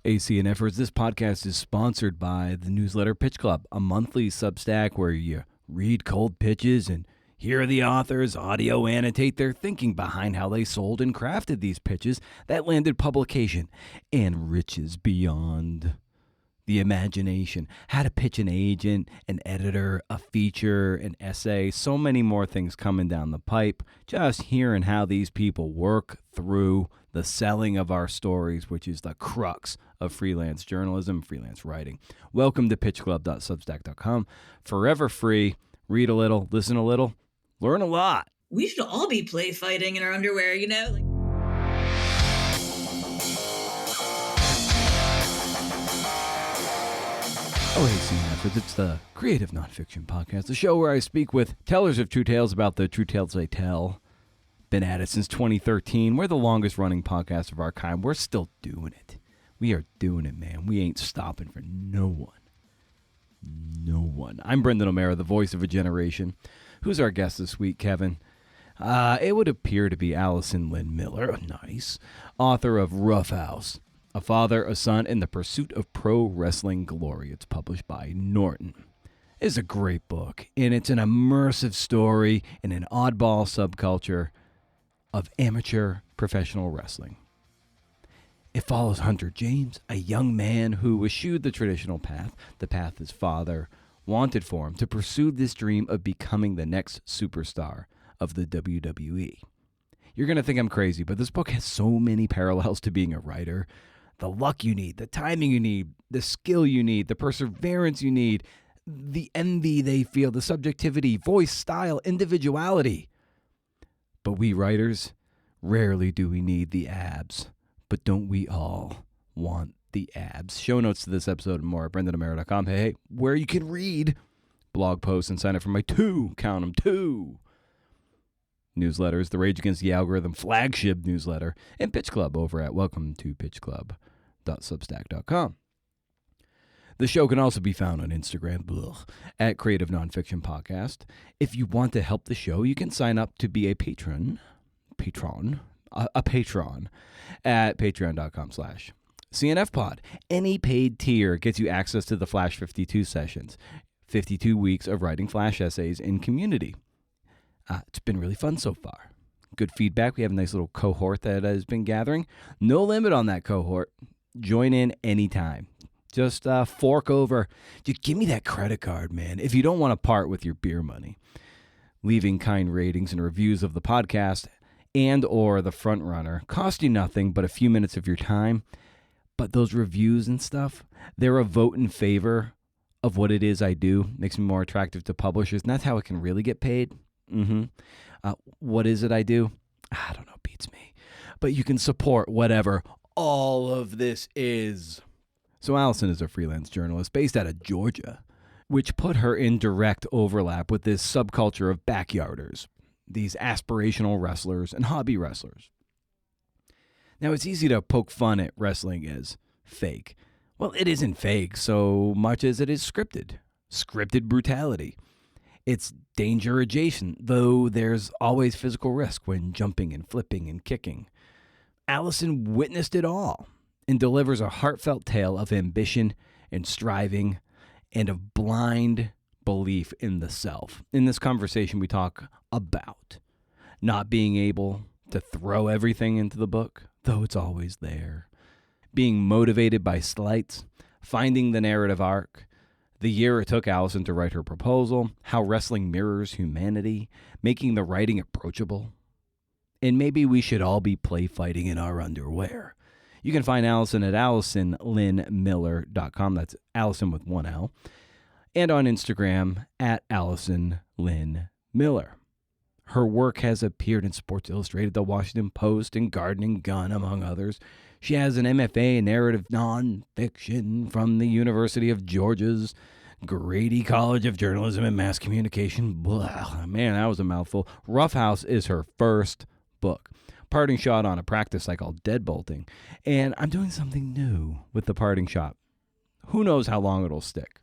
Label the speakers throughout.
Speaker 1: AC and Efforts. This podcast is sponsored by the newsletter Pitch Club, a monthly Substack where you read cold pitches and hear the authors audio annotate their thinking behind how they sold and crafted these pitches that landed publication and riches beyond the imagination. How to pitch an agent, an editor, a feature, an essay, so many more things coming down the pipe. Just hearing how these people work through the selling of our stories, which is the crux of freelance journalism, freelance writing. Welcome to pitchclub.substack.com. Forever free. Read a little, listen a little, learn a lot.
Speaker 2: We should all be play fighting in our underwear, you know?
Speaker 1: AC and Efforts. It's the Creative Nonfiction Podcast, the show where I speak with tellers of true tales about the true tales they tell. Been at it since 2013. We're the longest running podcast of our kind. We're still doing it. We are doing it, man. We ain't stopping for no one. No one. I'm Brendan O'Mara, the voice of a generation. Who's our guest this week, Kevin? It would appear to be Alison Lyn Miller, nice, author of Rough House, A Father, a Son, in the Pursuit of Pro Wrestling Glory. It's published by Norton. It's a great book, and it's an immersive story in an oddball subculture of amateur professional wrestling. It follows Hunter James, a young man who eschewed the traditional path, the path his father wanted for him, to pursue this dream of becoming the next superstar of the WWE. You're going to think I'm crazy, but this book has so many parallels to being a writer. The luck you need, the timing you need, the skill you need, the perseverance you need, the envy they feel, the subjectivity, voice, style, individuality. But we writers, rarely do we need the abs. But don't we all want the abs? Show notes to this episode and more at brendanomera.com. Hey, where you can read blog posts and sign up for my two newsletters, the Rage Against the Algorithm flagship newsletter, and Pitch Club over at welcometopitchclub.substack.com. The show can also be found on Instagram, at Creative Nonfiction Podcast. If you want to help the show, you can sign up to be a patron at patreon.com/CNFpod. Any paid tier gets you access to the Flash 52 sessions, 52 weeks of writing Flash essays in community. It's been really fun so far. Good feedback. We have a nice little cohort that has been gathering. No limit on that cohort. Join in anytime. Just fork over. Just give me that credit card, man, if you don't want to part with your beer money. Leaving kind ratings and reviews of the podcast and or the front runner cost you nothing but a few minutes of your time. But those reviews and stuff, they're a vote in favor of what it is I do. Makes me more attractive to publishers, and that's how I can really get paid. What is it I do? I don't know, beats me. But you can support whatever all of this is. So Alison is a freelance journalist based out of Georgia, which put her in direct overlap with this subculture of backyarders, these aspirational wrestlers and hobby wrestlers. Now, it's easy to poke fun at wrestling as fake. Well, it isn't fake so much as it is scripted brutality. It's danger adjacent, though there's always physical risk when jumping and flipping and kicking. Alison witnessed it all and delivers a heartfelt tale of ambition and striving and of blind belief in the self. In this conversation, we talk about not being able to throw everything into the book, though it's always there, being motivated by slights, finding the narrative arc, the year it took Alison to write her proposal, how wrestling mirrors humanity, making the writing approachable, and maybe we should all be play fighting in our underwear. You can find Alison at AlisonLynMiller.com. That's Alison with one L. And on Instagram at Alison Lyn Miller. Her work has appeared in Sports Illustrated, The Washington Post, and Gardening Gun, among others. She has an MFA in narrative nonfiction from the University of Georgia's Grady College of Journalism and Mass Communication. Blah, man, that was a mouthful. Rough House is her first book. Parting shot on a practice I call deadbolting. And I'm doing something new with the parting shot. Who knows how long it'll stick.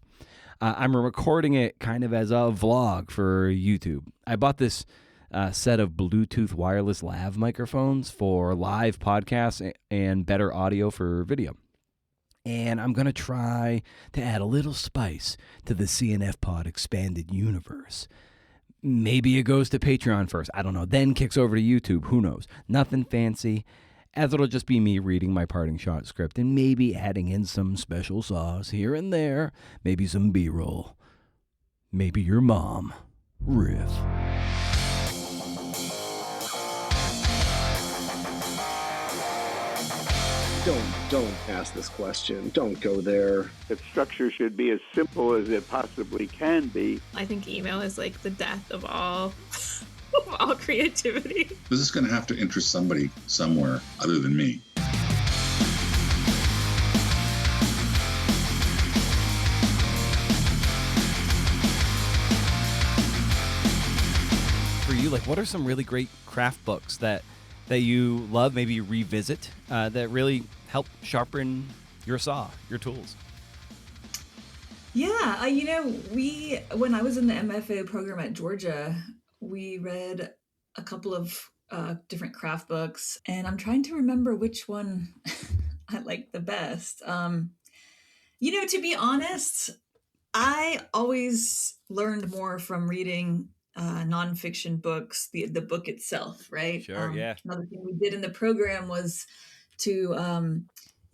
Speaker 1: I'm recording it kind of as a vlog for YouTube. I bought this set of Bluetooth wireless lav microphones for live podcasts and better audio for video. And I'm going to try to add a little spice to the CNF Pod expanded universe. Maybe it goes to Patreon first. I don't know. Then kicks over to YouTube. Who knows? Nothing fancy, as it'll just be me reading my parting shot script and maybe adding in some special sauce here and there. Maybe some B-roll. Maybe your mom. Riff.
Speaker 3: Don't ask this question. Don't go there.
Speaker 4: That structure should be as simple as it possibly can be.
Speaker 5: I think email is like the death of all of all creativity.
Speaker 6: This is going to have to interest somebody somewhere other than me.
Speaker 1: For you, like, what are some really great craft books that you love, maybe you revisit, that really help sharpen your saw, your tools?
Speaker 2: Yeah, when I was in the MFA program at Georgia, we read a couple of different craft books, and I'm trying to remember which one I liked the best. To be honest, I always learned more from reading nonfiction books, the book itself, right?
Speaker 1: Sure, yeah.
Speaker 2: Another thing we did in the program was to,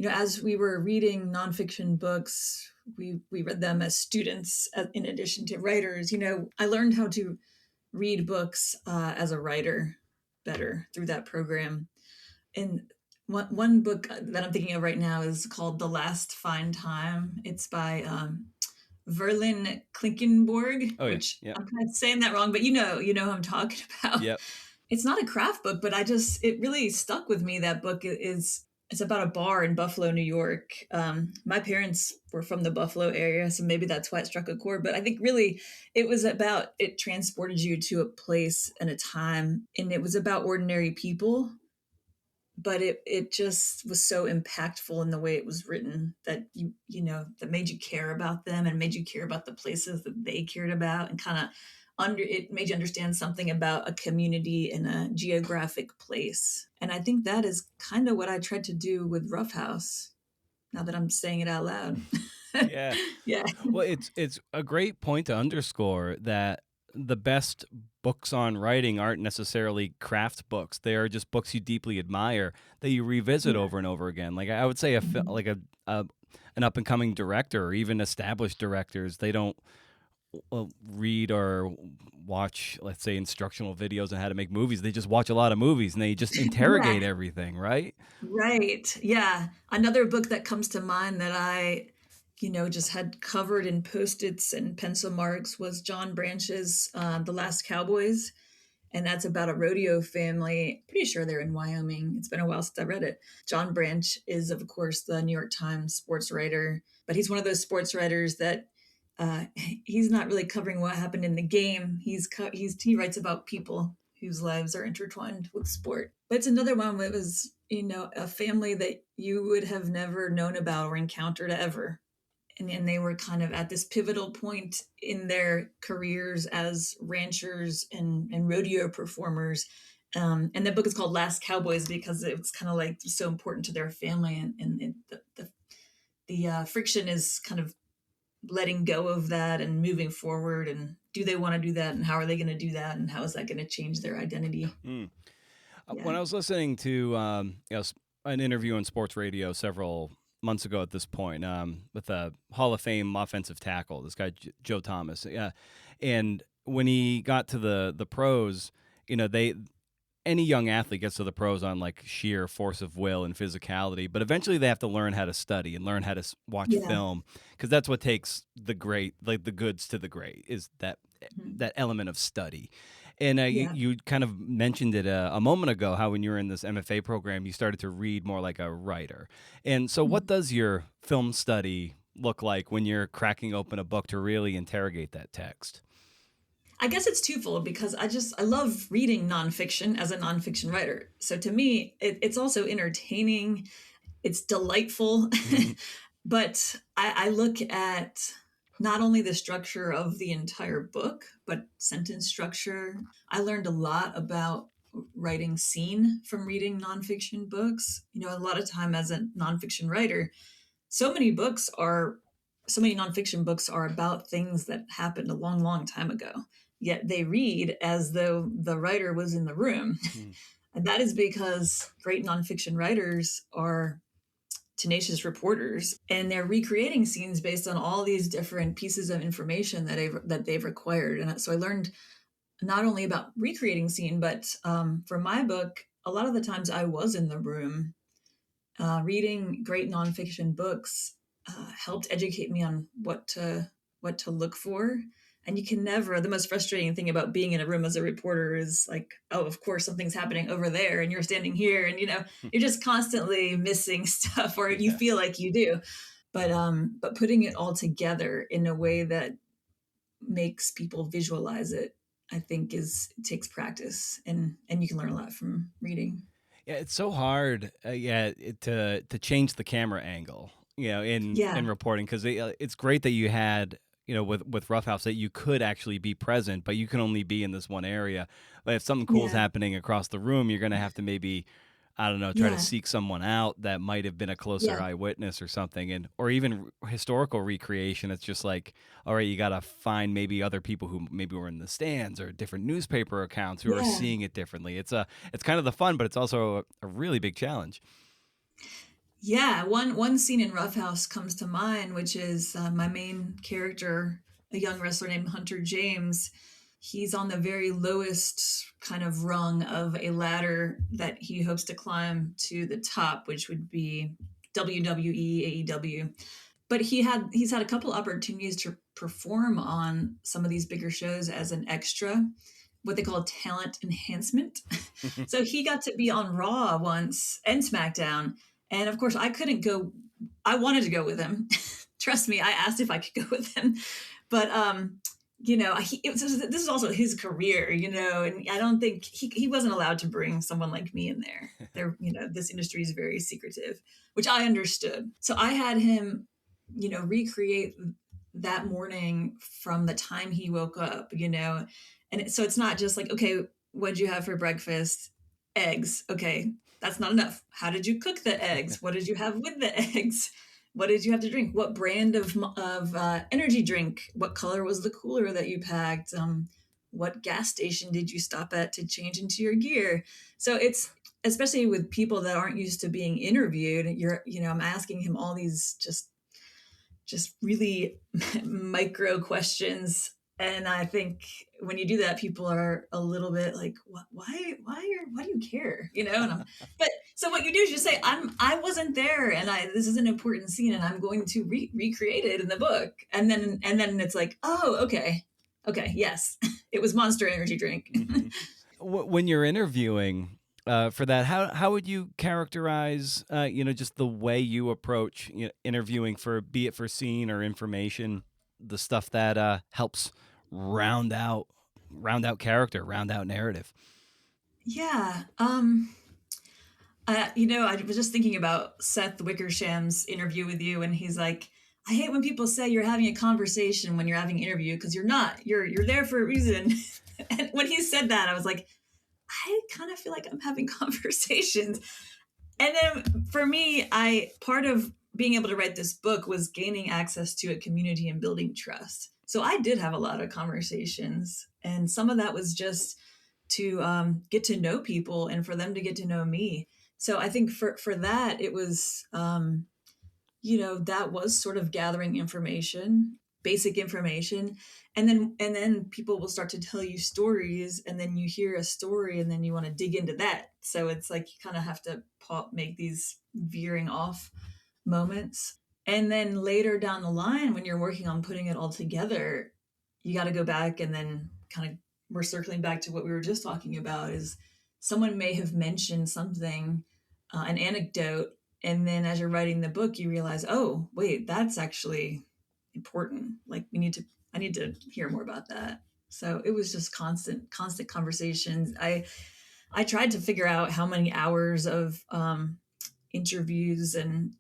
Speaker 2: as we were reading nonfiction books, we read them as students in addition to writers. I learned how to read books as a writer better through that program. And one book that I'm thinking of right now is called The Last Fine Time. It's by Verlin Klinkenborg,
Speaker 1: Oh, yeah.
Speaker 2: which
Speaker 1: Yeah.
Speaker 2: I'm kind of saying that wrong, but you know who I'm talking about.
Speaker 1: Yep.
Speaker 2: It's not a craft book, but it really stuck with me. That book it's about a bar in Buffalo, New York. My parents were from the Buffalo area, so maybe that's why it struck a chord. But I think really it transported you to a place and a time, and it was about ordinary people. But it just was so impactful in the way it was written that that made you care about them and made you care about the places that they cared about, and kind of it made you understand something about a community and a geographic place. And I think that is kind of what I tried to do with Rough House, now that I'm saying it out loud.
Speaker 1: Yeah.
Speaker 2: Yeah.
Speaker 1: Well, it's a great point to underscore that the best books on writing aren't necessarily craft books. They are just books you deeply admire that you revisit over and over again. Like I would say an up and coming director, or even established directors, they don't read or watch, let's say, instructional videos on how to make movies. They just watch a lot of movies and they just interrogate everything, right?
Speaker 2: Right. Yeah. Another book that comes to mind that I just had covered in Post-its and pencil marks was John Branch's The Last Cowboys. And that's about a rodeo family. Pretty sure they're in Wyoming. It's been a while since I read it. John Branch is, of course, the New York Times sports writer, but he's one of those sports writers that he's not really covering what happened in the game. He writes about people whose lives are intertwined with sport. But it's another one that was, a family that you would have never known about or encountered ever. And they were kind of at this pivotal point in their careers as ranchers and rodeo performers. And the book is called Last Cowboys because it was kind of like so important to their family. And the friction is kind of letting go of that and moving forward. And do they want to do that? And how are they going to do that? And how is that going to change their identity?
Speaker 1: Yeah. When I was listening to an interview on sports radio several months ago at this point, with a Hall of Fame offensive tackle, this guy Joe Thomas. And when he got to the pros, any young athlete gets to the pros on like sheer force of will and physicality, but eventually they have to learn how to study and learn how to watch film, because that's what takes the great, like the goods to the great, is that element of study. And you kind of mentioned it a moment ago, how when you were in this MFA program, you started to read more like a writer. And so what does your film study look like when you're cracking open a book to really interrogate that text?
Speaker 2: I guess it's twofold, because I love reading nonfiction as a nonfiction writer. So to me, it's also entertaining. It's delightful. But I look at not only the structure of the entire book, but sentence structure. I learned a lot about writing scene from reading nonfiction books. A lot of time as a nonfiction writer, so many nonfiction books are about things that happened a long, long time ago, yet they read as though the writer was in the room. And that is because great nonfiction writers are tenacious reporters, and they're recreating scenes based on all these different pieces of information that they've acquired. And so I learned not only about recreating scene, but for my book, a lot of the times I was in the room. Reading great nonfiction books helped educate me on what to look for. And you can never, the most frustrating thing about being in a room as a reporter is like, oh, of course, something's happening over there and you're standing here, and, you're just constantly missing stuff, or you feel like you do. But putting it all together in a way that makes people visualize it, I think takes practice, and you can learn a lot from reading.
Speaker 1: Yeah, it's so hard, to change the camera angle, in reporting, because it's great that you had, with Rough House, that you could actually be present, but you can only be in this one area. But if something cool is happening across the room, you're going to have to maybe, I don't know, try to seek someone out that might have been a closer eyewitness or something, or even historical recreation. It's just like, all right, you got to find maybe other people who maybe were in the stands, or different newspaper accounts who are seeing it differently. It's kind of the fun, but it's also a really big challenge.
Speaker 2: Yeah, one scene in Rough House comes to mind, which is my main character, a young wrestler named Hunter James. He's on the very lowest kind of rung of a ladder that he hopes to climb to the top, which would be WWE, AEW. But he's had a couple opportunities to perform on some of these bigger shows as an extra, what they call talent enhancement. So he got to be on Raw once and SmackDown. And of course, I couldn't go. I wanted to go with him. Trust me, I asked if I could go with him. But, this is also his career, and I don't think he wasn't allowed to bring someone like me in there. This industry is very secretive, which I understood. So I had him, recreate that morning from the time he woke up, and so it's not just like, okay, what'd you have for breakfast? Eggs. Okay. That's not enough. How did you cook the eggs? What did you have with the eggs? What did you have to drink? What brand of energy drink? What color was the cooler that you packed? What gas station did you stop at to change into your gear? So it's, especially with people that aren't used to being interviewed, I'm asking him all these just really micro questions. And I think when you do that, people are a little bit like, why do you care? But so what you do is you say, I wasn't there, and this is an important scene, and I'm going to recreate it in the book. And then it's like, oh, okay, yes, it was Monster Energy drink.
Speaker 1: Mm-hmm. When you're interviewing for that, how would you characterize, just the way you approach interviewing, be it for scene or information, the stuff that helps round out character, round out narrative?
Speaker 2: Yeah. I was just thinking about Seth Wickersham's interview with you, and he's like, I hate when people say you're having a conversation when you're having an interview, because you're not. You're there for a reason. And when he said that, I was like, I kind of feel like I'm having conversations. And then for me, part of being able to write this book was gaining access to a community and building trust. So I did have a lot of conversations, and some of that was just to get to know people and for them to get to know me. So I think for that, it was, that was sort of gathering information, basic information. And then people will start to tell you stories, and then you hear a story, and then you want to dig into that. So it's like you kind of have to make these veering off moments. And then later down the line, when you're working on putting it all together, you got to go back, and then kind of, we're circling back to what we were just talking about, is someone may have mentioned something, an anecdote, and then as you're writing the book, you realize, oh, wait, that's actually important. Like I need to hear more about that. So it was just constant conversations. I tried to figure out how many hours of interviews and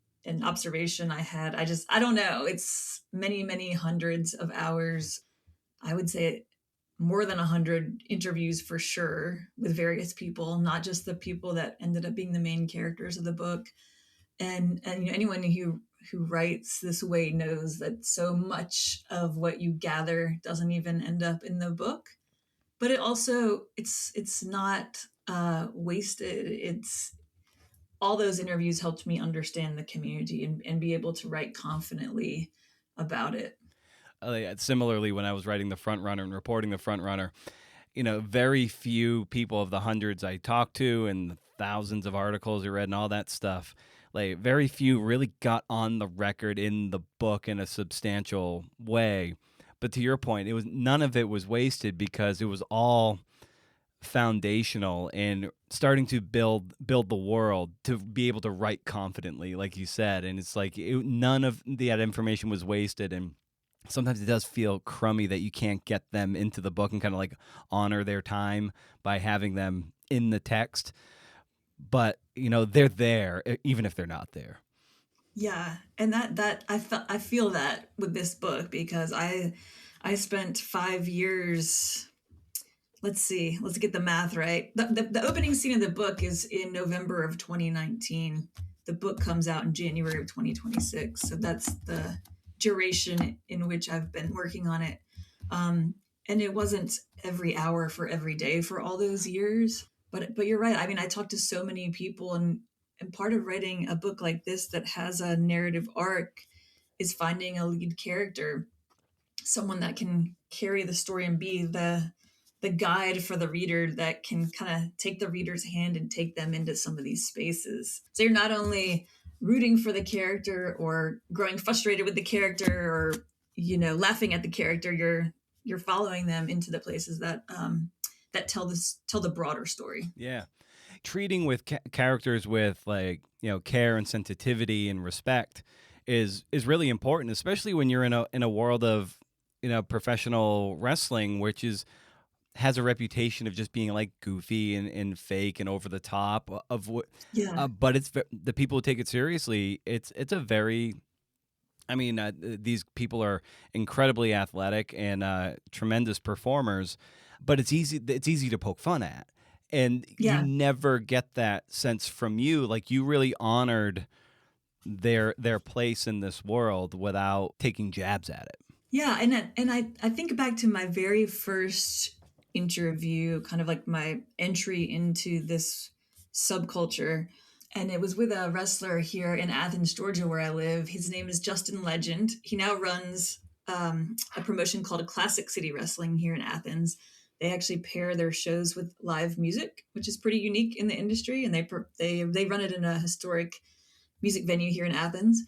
Speaker 2: observation I had. I don't know. It's many, many hundreds of hours. I would say more than 100 interviews for sure with various people, not just the people that ended up being the main characters of the book. And anyone who writes this way knows that so much of what you gather doesn't even end up in the book. But it also it's not wasted. It's all those interviews helped me understand the community and be able to write confidently about it.
Speaker 1: Similarly, when I was writing The Front Runner and reporting The Front Runner, very few people of the hundreds I talked to and the thousands of articles I read and all that stuff, like very few really got on the record in the book in a substantial way. But to your point, none of it was wasted because it was all foundational and starting to build the world to be able to write confidently, like you said. And it's like none of that information was wasted. And sometimes it does feel crummy that you can't get them into the book and kind of like honor their time by having them in the text. But, they're there even if they're not there.
Speaker 2: Yeah. And that I feel that with this book because I spent 5 years. Let's get the math right. The opening scene of the book is in November of 2019. The book comes out in January of 2026. So that's the duration in which I've been working on it. And it wasn't every hour for every day for all those years. But you're right. I mean, I talked to so many people, and part of writing a book like this that has a narrative arc is finding a lead character, someone that can carry the story and be the guide for the reader that can kind of take the reader's hand and take them into some of these spaces. So you're not only rooting for the character or growing frustrated with the character or, laughing at the character, you're following them into the places that tell the broader story.
Speaker 1: Yeah. Treating with characters with care and sensitivity and respect is really important, especially when you're in a world of, professional wrestling, which has a reputation of just being like goofy and fake and over the top of what, but it's the people who take it seriously. It's a very, these people are incredibly athletic and tremendous performers, but it's easy to poke fun at, and you never get that sense from you. Like you really honored their place in this world without taking jabs at it.
Speaker 2: Yeah, and I think back to my very first interview, kind of like my entry into this subculture. And it was with a wrestler here in Athens, Georgia, where I live. His name is Justin Legend. He now runs a promotion called Classic City Wrestling here in Athens. They actually pair their shows with live music, which is pretty unique in the industry. And they run it in a historic music venue here in Athens.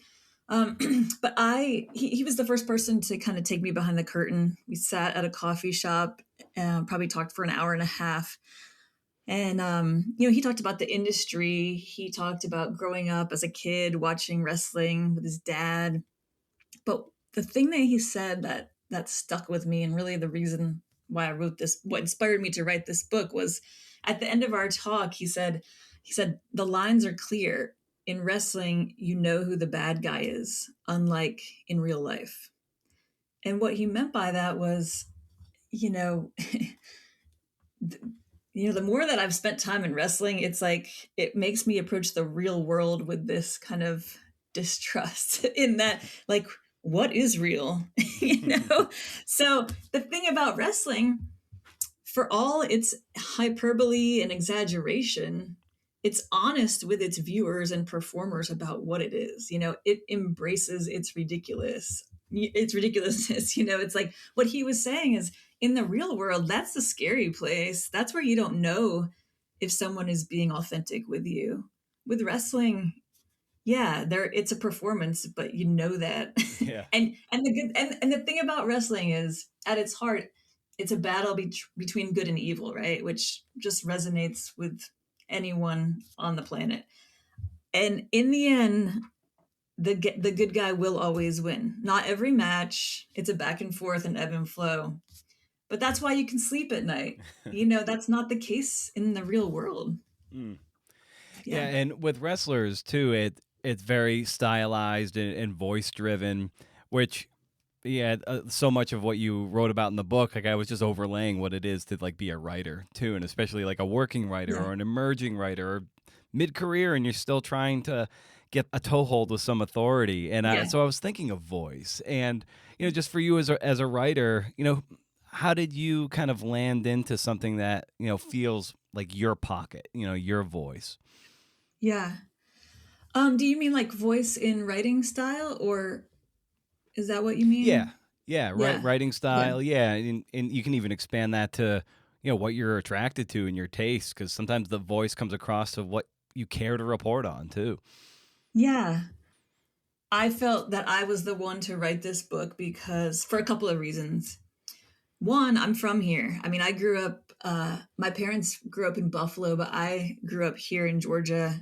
Speaker 2: But he was the first person to kind of take me behind the curtain. We sat at a coffee shop and probably talked for an hour and a half. And, he talked about the industry. He talked about growing up as a kid, watching wrestling with his dad. But the thing that he said that stuck with me, and really the reason why I wrote this, what inspired me to write this book, was at the end of our talk, he said, the lines are clear. In wrestling, you know who the bad guy is, unlike in real life. And what he meant by that was, the more that I've spent time in wrestling, it's like it makes me approach the real world with this kind of distrust in that, like, what is real? So the thing about wrestling, for all its hyperbole and exaggeration, it's honest with its viewers and performers about what it is. It embraces its ridiculousness. It's like what he was saying is, in the real world, that's the scary place. That's where you don't know if someone is being authentic with you. With wrestling, it's a performance, but you know that.
Speaker 1: Yeah.
Speaker 2: and the thing about wrestling is, at its heart, it's a battle between good and evil, right? Which just resonates with anyone on the planet. And in the end, the good guy will always win. Not every match. It's a back and forth and ebb and flow. But that's why you can sleep at night. That's not the case in the real world.
Speaker 1: Mm. Yeah, and with wrestlers too, it's very stylized and voice driven, which so much of what you wrote about in the book, like I was just overlaying what it is to like be a writer too, and especially like a working writer or an emerging writer or mid-career, and you're still trying to get a toehold with some authority. And
Speaker 2: Yeah.
Speaker 1: so I was thinking of voice, and just for you as a writer, how did you kind of land into something that feels like your pocket, your voice?
Speaker 2: Yeah. Do you mean like voice in writing style, or is that what you
Speaker 1: Yeah,
Speaker 2: mean?
Speaker 1: yeah,
Speaker 2: Yeah.
Speaker 1: writing
Speaker 2: Yeah.
Speaker 1: style, yeah, and you can even expand that to what you're attracted to and your taste, because sometimes the voice comes across to what you care to report on too.
Speaker 2: Yeah. I felt that I was the one to write this book because for a couple of reasons. One, I'm from here. I mean, I grew up, my parents grew up in Buffalo, but I grew up here in Georgia,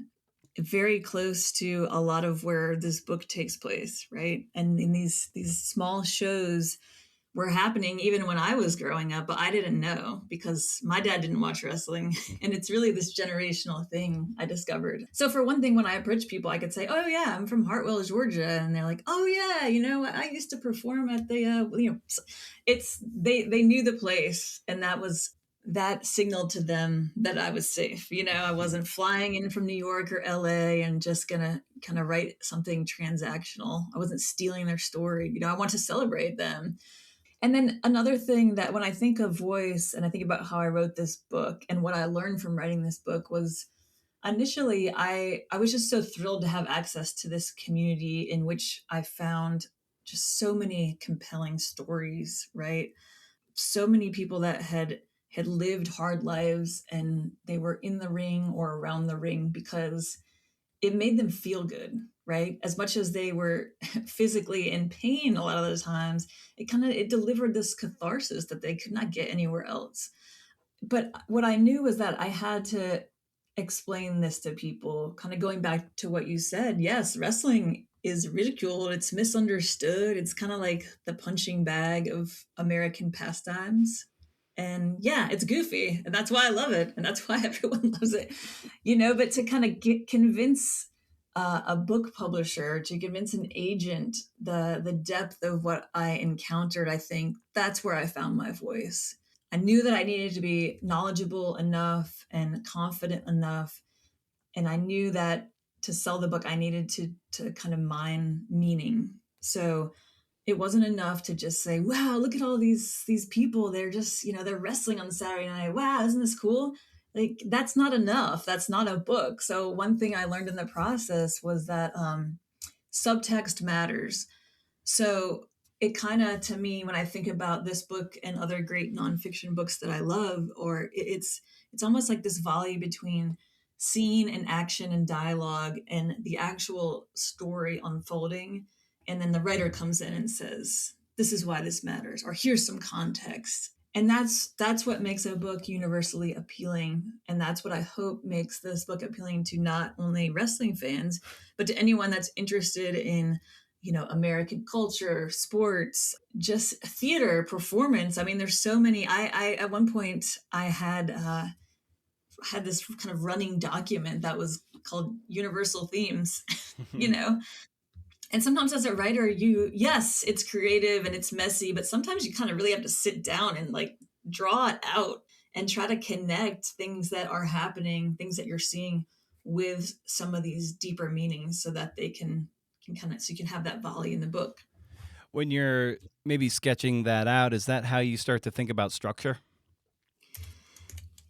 Speaker 2: very close to a lot of where this book takes place, right? And in these small shows were happening even when I was growing up, but I didn't know because my dad didn't watch wrestling. And it's really this generational thing I discovered. So for one thing, when I approach people, I could say, "Oh yeah, I'm from Hartwell, Georgia," and they're like, "Oh yeah, I used to perform at the it's they knew the place, and that signaled to them that I was safe. I wasn't flying in from New York or LA and just gonna kind of write something transactional. I wasn't stealing their story. I want to celebrate them. And then another thing that when I think of voice and I think about how I wrote this book and what I learned from writing this book was initially I was just so thrilled to have access to this community in which I found just so many compelling stories, right? So many people that had lived hard lives and they were in the ring or around the ring because it made them feel good, right? As much as they were physically in pain a lot of the times, it delivered this catharsis that they could not get anywhere else. But what I knew was that I had to explain this to people, kind of going back to what you said. Yes, wrestling is ridiculed, it's misunderstood, it's kind of like the punching bag of American pastimes. And yeah, it's goofy, and that's why I love it, and that's why everyone loves it. But to kind of convince a book publisher, to convince an agent the depth of what I encountered, I think that's where I found my voice. I knew that I needed to be knowledgeable enough and confident enough. And I knew that to sell the book, I needed to kind of mine meaning. So it wasn't enough to just say, wow, look at all these people. They're just, they're wrestling on Saturday night. Wow, isn't this cool? Like, that's not enough. That's not a book. So one thing I learned in the process was that subtext matters. So it kind of, to me, when I think about this book and other great nonfiction books that I love, or it's almost like this volley between scene and action and dialogue and the actual story unfolding. And then the writer comes in and says, this is why this matters, or here's some context. And that's what makes a book universally appealing. And that's what I hope makes this book appealing to not only wrestling fans, but to anyone that's interested in American culture, sports, just theater, performance. I mean, there's so many. I at one point I had this kind of running document that was called Universal Themes, And sometimes as a writer, yes, it's creative and it's messy, but sometimes you kind of really have to sit down and like draw it out and try to connect things that are happening, things that you're seeing with some of these deeper meanings so that they can kind of, so you can have that volley in the book.
Speaker 1: When you're maybe sketching that out, is that how you start to think about structure?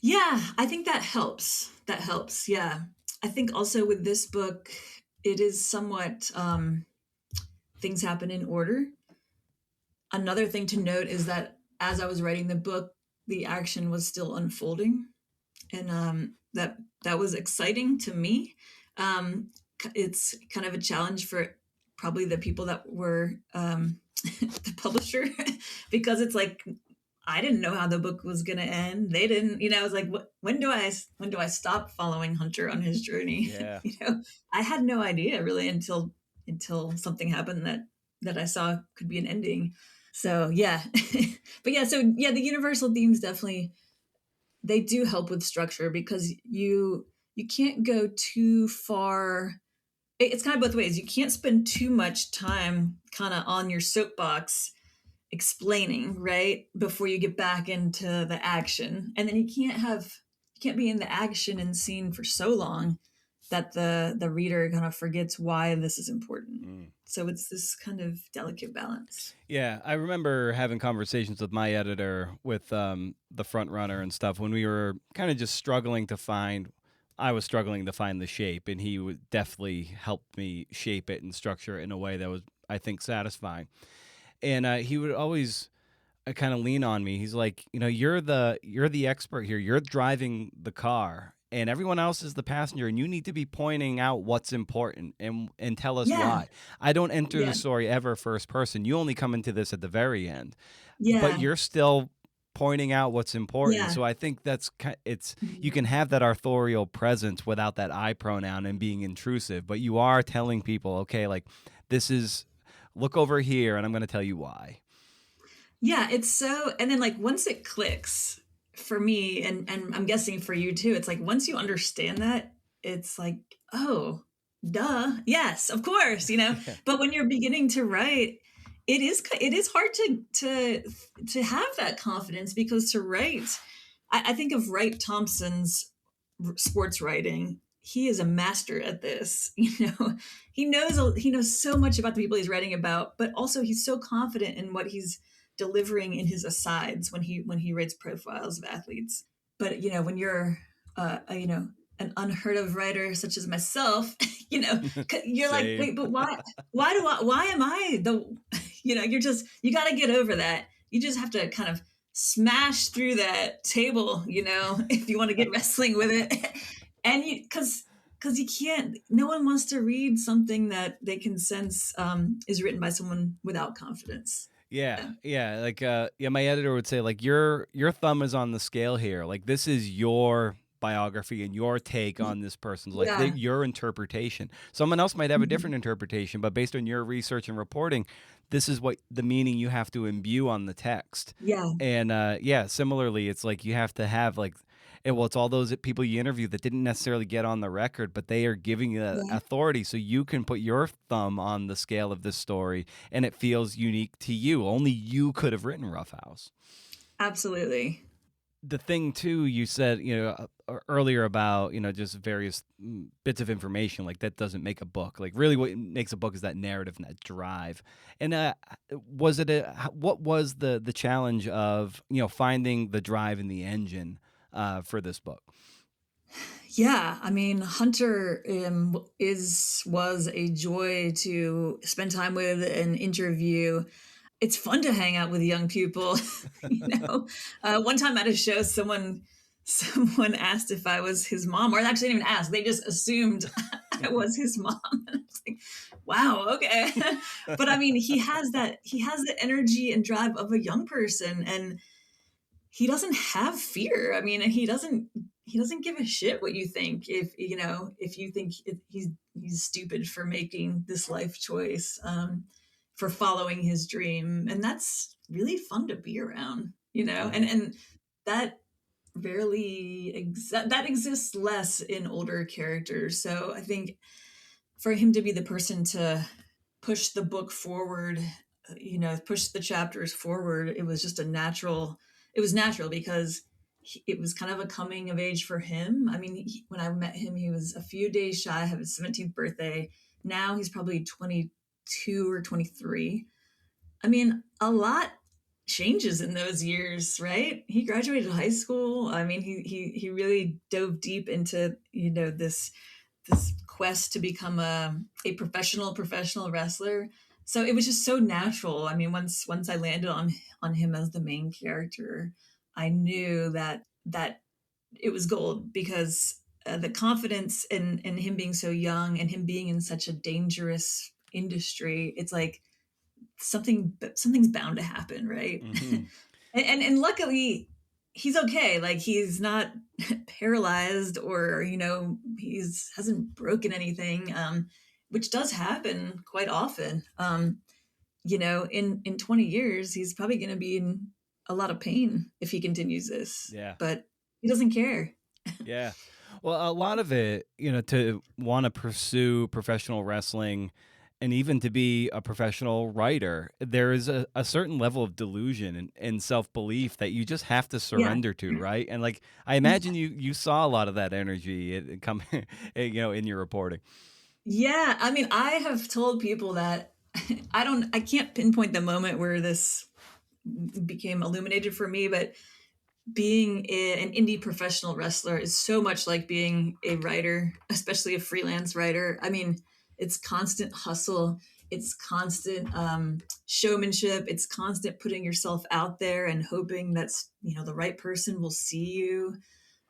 Speaker 2: Yeah, I think that helps. That helps. Yeah. I think also with this book, it is somewhat, things happen in order. Another thing to note is that as I was writing the book, the action was still unfolding. And that was exciting to me. It's kind of a challenge for probably the people that were the publisher because it's like I didn't know how the book was going to end. They didn't. I was like, when do I stop following Hunter on his journey?
Speaker 1: Yeah.
Speaker 2: I had no idea really until something happened that I saw could be an ending. So yeah, but yeah, so yeah, the universal themes definitely, they do help with structure because you can't go too far. It's kind of both ways. You can't spend too much time kind of on your soapbox explaining, right, before you get back into the action. And then you can't be in the action and scene for so long that the reader kind of forgets why this is important. So it's this kind of delicate balance.
Speaker 1: Yeah, I remember having conversations with my editor with the front runner and stuff when we were kind of just struggling to find. I was struggling to find the shape, and he would definitely help me shape it and structure it in a way that was, I think, satisfying. And he would always kind of lean on me. He's like, you're the expert here. You're driving the car, and everyone else is the passenger, and you need to be pointing out what's important and tell us why. I don't enter the story ever first person. You only come into this at the very end, but you're still pointing out what's important. So I think you can have that authorial presence without that I pronoun and being intrusive, but you are telling people, okay, like this is, look over here, and I'm going to tell you why.
Speaker 2: Yeah, it's so, and then like once it clicks for me, and I'm guessing for you too, it's like once you understand that, it's like, oh, duh, yes, of course, But when you're beginning to write, it is hard to have that confidence, because to write, I think of Wright Thompson's sports writing. He is a master at this. He knows so much about the people he's writing about, but also he's so confident in what he's delivering in his asides when he writes profiles of athletes. But when you're an unheard of writer such as myself, you're like, wait, but why am I the you got to get over that. You just have to kind of smash through that table, if you want to get wrestling with it. And because you can't, no one wants to read something that they can sense is written by someone without confidence.
Speaker 1: Yeah. Like, my editor would say, like, your thumb is on the scale here. Like, this is your biography and your take on this person's life, your interpretation. Someone else might have a different interpretation, but based on your research and reporting, this is what the meaning you have to imbue on the text.
Speaker 2: Yeah.
Speaker 1: And similarly, it's like you have to have like, it's all those people you interview that didn't necessarily get on the record, but they are giving you that authority so you can put your thumb on the scale of this story and it feels unique to you. Only you could have written Rough House.
Speaker 2: Absolutely.
Speaker 1: The thing too, you said, earlier about, just various bits of information, like that doesn't make a book. Like really what makes a book is that narrative and that drive. And what was the challenge of, finding the drive in the engine for this book?
Speaker 2: Yeah, I mean, Hunter was a joy to spend time with and interview. It's fun to hang out with young people. One time at a show, someone asked if I was his mom, or actually didn't even ask. They just assumed I was his mom. And I was like, wow, okay. But I mean, he has the energy and drive of a young person, and he doesn't have fear. I mean, he doesn't give a shit what you think. If you think he's stupid for making this life choice, for following his dream, and that's really fun to be around. And that that exists less in older characters. So I think for him to be the person to push the book forward, push the chapters forward, it was just natural because it was kind of a coming of age for him. I mean, when I met him, he was a few days shy of his 17th birthday. Now he's probably 22 or 23. I mean, a lot changes in those years, right? He graduated high school. I mean, he really dove deep into, this quest to become a professional wrestler. So it was just so natural. I mean, once I landed on him as the main character, I knew that it was gold, because the confidence in him being so young and him being in such a dangerous industry, it's like something's bound to happen, right? Mm-hmm. and luckily he's okay. Like, he's not paralyzed or hasn't broken anything, which does happen quite often. In 20 years he's probably going to be in a lot of pain if he continues this. But he doesn't care.
Speaker 1: Well, a lot of it, to want to pursue professional wrestling and even to be a professional writer, there is a certain level of delusion and self-belief that you just have to
Speaker 2: Yeah.
Speaker 1: surrender to, right? And like, I imagine you saw a lot of that energy come, in your reporting.
Speaker 2: Yeah. I mean, I have told people that I can't pinpoint the moment where this became illuminated for me, but being an indie professional wrestler is so much like being a writer, especially a freelance writer. I mean, it's constant hustle, it's constant showmanship, it's constant putting yourself out there and hoping that's, the right person will see you.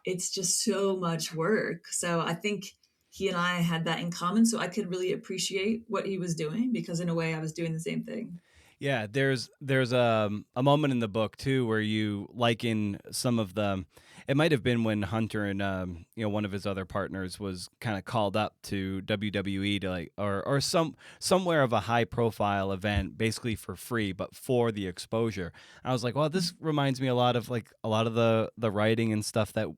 Speaker 2: It's just so much work. So I think he and I had that in common. So I could really appreciate what he was doing because in a way I was doing the same thing.
Speaker 1: Yeah, there's a moment in the book too where you liken some of the. It might have been when Hunter and one of his other partners was kind of called up to WWE to like or somewhere of a high profile event, basically for free, but for the exposure. I was like, well, this reminds me a lot of the writing and stuff that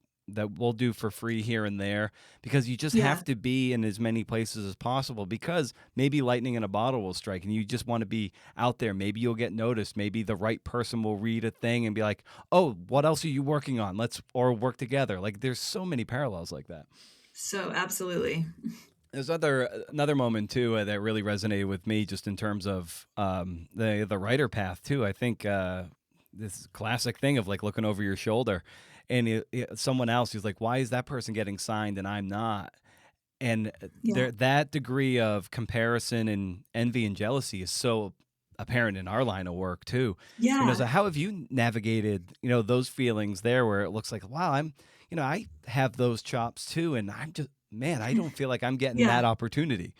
Speaker 1: we'll do for free here and there, because you just
Speaker 2: Yeah.
Speaker 1: have to be in as many places as possible, because maybe lightning in a bottle will strike and you just want to be out there. Maybe you'll get noticed. Maybe the right person will read a thing and be like, oh, what else are you working on? Or work together. Like, there's so many parallels like that.
Speaker 2: So absolutely.
Speaker 1: There's another moment too that really resonated with me, just in terms of the writer path too. I think this classic thing of like looking over your shoulder, and someone else is like, why is that person getting signed and I'm not? And
Speaker 2: Yeah.
Speaker 1: that degree of comparison and envy and jealousy is so apparent in our line of work too.
Speaker 2: Yeah.
Speaker 1: So how have you navigated, those feelings there, where it looks like, wow, I have those chops too, and I'm just, man, I don't feel like I'm getting
Speaker 2: Yeah.
Speaker 1: that opportunity.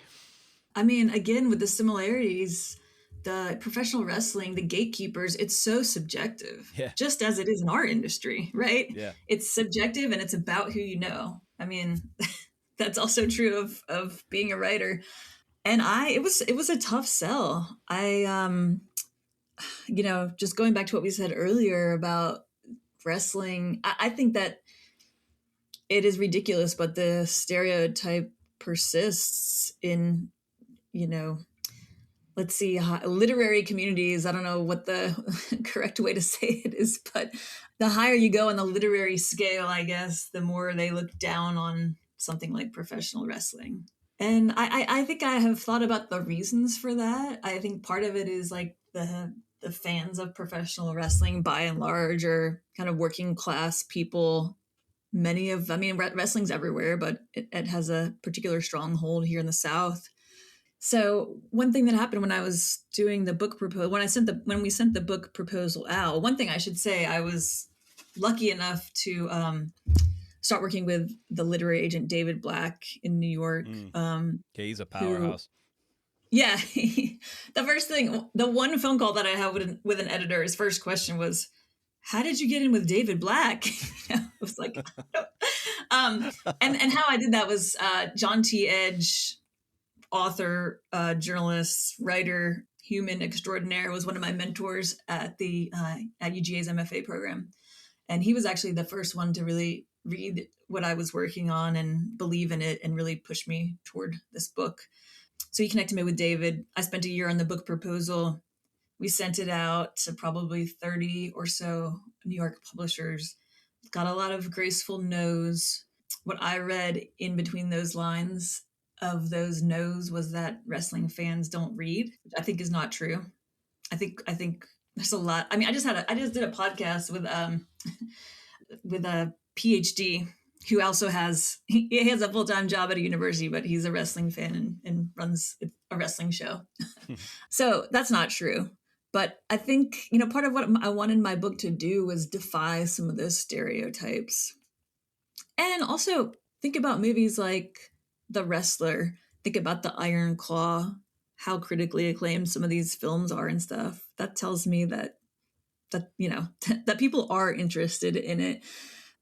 Speaker 2: I mean, again, with the similarities, the professional wrestling, the gatekeepers, it's so subjective,
Speaker 1: Yeah.
Speaker 2: just as it is in our industry, right?
Speaker 1: Yeah.
Speaker 2: It's subjective and it's about who you know. I mean, that's also true of being a writer. And it was a tough sell. Just going back to what we said earlier about wrestling, I think that it is ridiculous, but the stereotype persists in, let's see, literary communities. I don't know what the correct way to say it is, but the higher you go on the literary scale, I guess, the more they look down on something like professional wrestling. And I think I have thought about the reasons for that. I think part of it is like the fans of professional wrestling, by and large, are kind of working class people. Wrestling's everywhere, but it has a particular stronghold here in the South. So one thing that happened when I was doing the book proposal, when we sent the book proposal out, one thing I should say, I was lucky enough to start working with the literary agent David Black in New York.
Speaker 1: Okay, he's a powerhouse.
Speaker 2: Yeah. The one phone call that I had with an editor, his first question was, how did you get in with David Black? I was like, and how I did that was John T. Edge, author, journalist, writer, human extraordinaire, was one of my mentors at UGA's MFA program. And he was actually the first one to really read what I was working on and believe in it and really push me toward this book. So he connected me with David. I spent a year on the book proposal. We sent it out to probably 30 or so New York publishers. Got a lot of graceful no's. What I read in between those lines of those no's was that wrestling fans don't read, which I think is not true. I think there's a lot. I mean, I just did a podcast with a PhD who also has a full-time job at a university, but he's a wrestling fan and runs a wrestling show. So that's not true. But I think, part of what I wanted my book to do was defy some of those stereotypes. And also think about movies like The Wrestler, think about The Iron Claw, how critically acclaimed some of these films are and stuff. That tells me that that people are interested in it.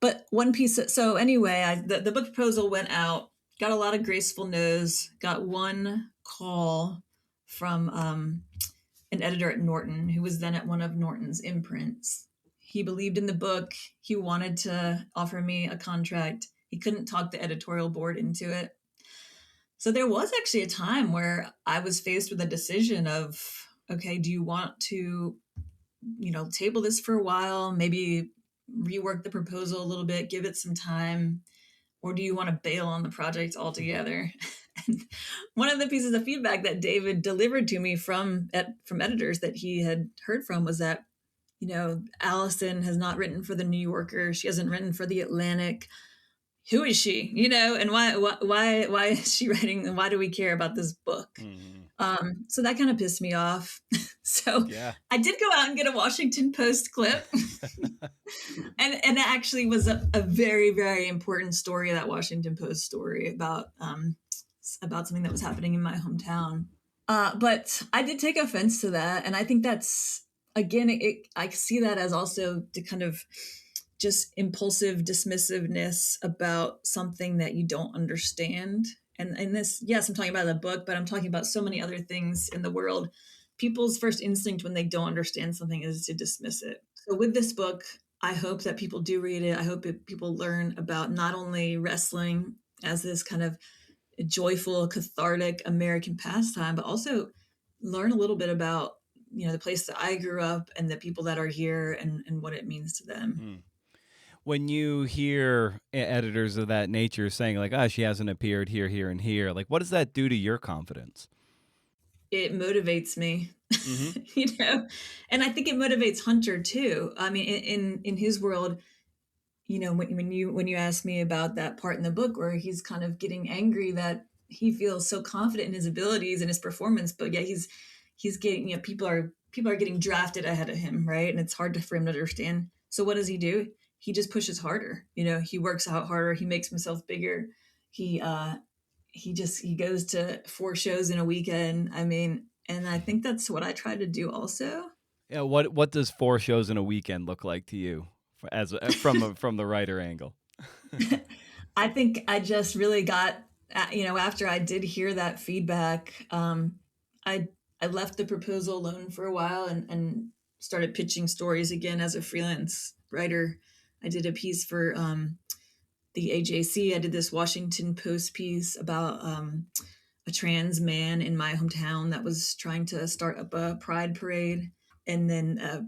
Speaker 2: But one piece, so anyway, the book proposal went out, got a lot of graceful no's, got one call from an editor at Norton, who was then at one of Norton's imprints. He believed in the book. He wanted to offer me a contract. He couldn't talk the editorial board into it. So there was actually a time where I was faced with a decision of, okay, do you want to, table this for a while, maybe rework the proposal a little bit, give it some time, or do you want to bail on the project altogether? And one of the pieces of feedback that David delivered to me from editors that he had heard from was that, Alison has not written for the New Yorker. She hasn't written for the Atlantic. Who is she? And why is she writing? And why do we care about this book? So that kind of pissed me off. So
Speaker 1: Yeah.
Speaker 2: I did go out and get a Washington Post clip. and it actually was a very, very important story, that Washington Post story about something that was happening in my hometown. But I did take offense to that. And I think that's, again, I see that as also the kind of just impulsive dismissiveness about something that you don't understand. And this, yes, I'm talking about the book, but I'm talking about so many other things in the world. People's first instinct when they don't understand something is to dismiss it. So with this book, I hope that people do read it. I hope that people learn about not only wrestling as this kind of joyful, cathartic American pastime, but also learn a little bit about, the place that I grew up and the people that are here and what it means to them.
Speaker 1: When you hear editors of that nature saying like, she hasn't appeared here, here, and here, like, what does that do to your confidence?
Speaker 2: It motivates me, and I think it motivates Hunter too. I mean, in his world, when you asked me about that part in the book where he's kind of getting angry that he feels so confident in his abilities and his performance, but yeah, he's getting, people are getting drafted ahead of him, right? And it's hard for him to understand. So what does he do? He just pushes harder. He works out harder. He makes himself bigger. He goes to 4 shows in a weekend. I mean, and I think that's what I try to do also.
Speaker 1: Yeah. What does 4 shows in a weekend look like to you from the writer angle?
Speaker 2: I think I just really got, after I did hear that feedback, I left the proposal alone for a while and started pitching stories again as a freelance writer. I did a piece for the AJC. I did this Washington Post piece about a trans man in my hometown that was trying to start up a pride parade. And then a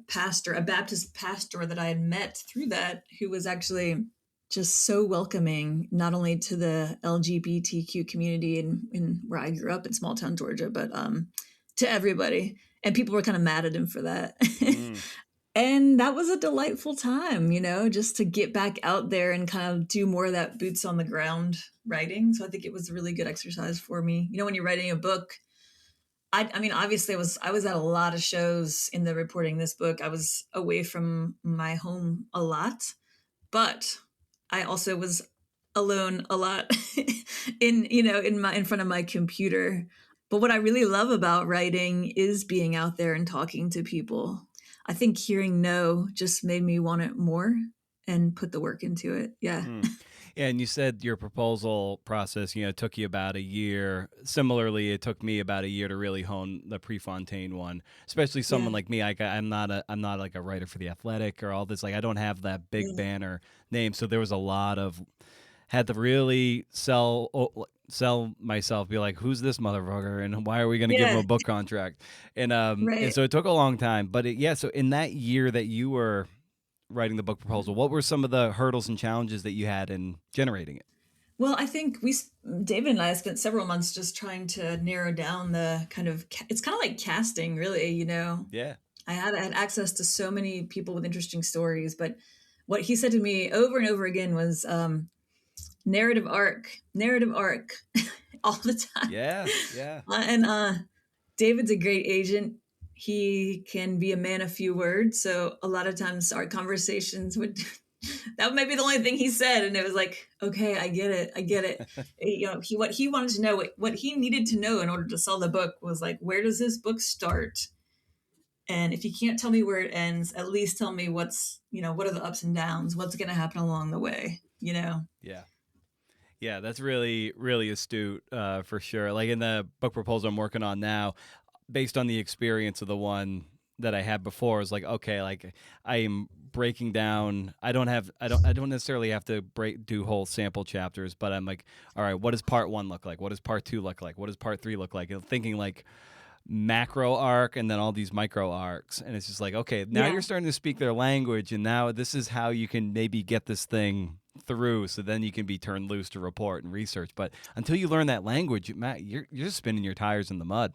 Speaker 2: Baptist pastor that I had met through that, who was actually just so welcoming, not only to the LGBTQ community in where I grew up in small town Georgia, but to everybody. And people were kind of mad at him for that. And that was a delightful time, just to get back out there and kind of do more of that boots on the ground writing. So I think it was a really good exercise for me. When you're writing a book, I mean, obviously I was at a lot of shows in the reporting this book. I was away from my home a lot, but I also was alone a lot in front of my computer. But what I really love about writing is being out there and talking to people. I think hearing no just made me want it more and put the work into it. Yeah.
Speaker 1: Yeah, and you said your proposal process, took you about a year. Similarly, it took me about a year to really hone the Prefontaine one. Especially someone like me, I'm not like a writer for the Athletic or all this. Like, I don't have that big banner name, so there was a lot of had to really sell myself, be like, who's this motherfucker, and why are we going to give him a book contract? And and so it took a long time. But so in that year that you were writing the book proposal, what were some of the hurdles and challenges that you had in generating it?
Speaker 2: Well, I think David and I spent several months just trying to narrow down the kind of, it's kind of like casting, really,
Speaker 1: Yeah.
Speaker 2: I had access to so many people with interesting stories, but what he said to me over and over again was narrative arc all the time.
Speaker 1: Yeah.
Speaker 2: And David's a great agent. He can be a man of few words. So a lot of times our conversations that might be the only thing he said. And it was like, okay, I get it. What he wanted to know, what he needed to know in order to sell the book was like, where does this book start? And if you can't tell me where it ends, at least tell me what are the ups and downs? What's going to happen along the way, Yeah.
Speaker 1: Yeah, that's really, really astute for sure. Like in the book proposal I'm working on now, based on the experience of the one that I had before was like, okay, like I am breaking down. I don't necessarily have to do whole sample chapters, but I'm like, all right, what does part 1 look like? What does part 2 look like? What does part 3 look like? And thinking like macro arc and then all these micro arcs, and it's just like, okay, now you're starting to speak their language, and now this is how you can maybe get this thing through, so then you can be turned loose to report and research. But until you learn that language, Matt, you're just spinning your tires in the mud.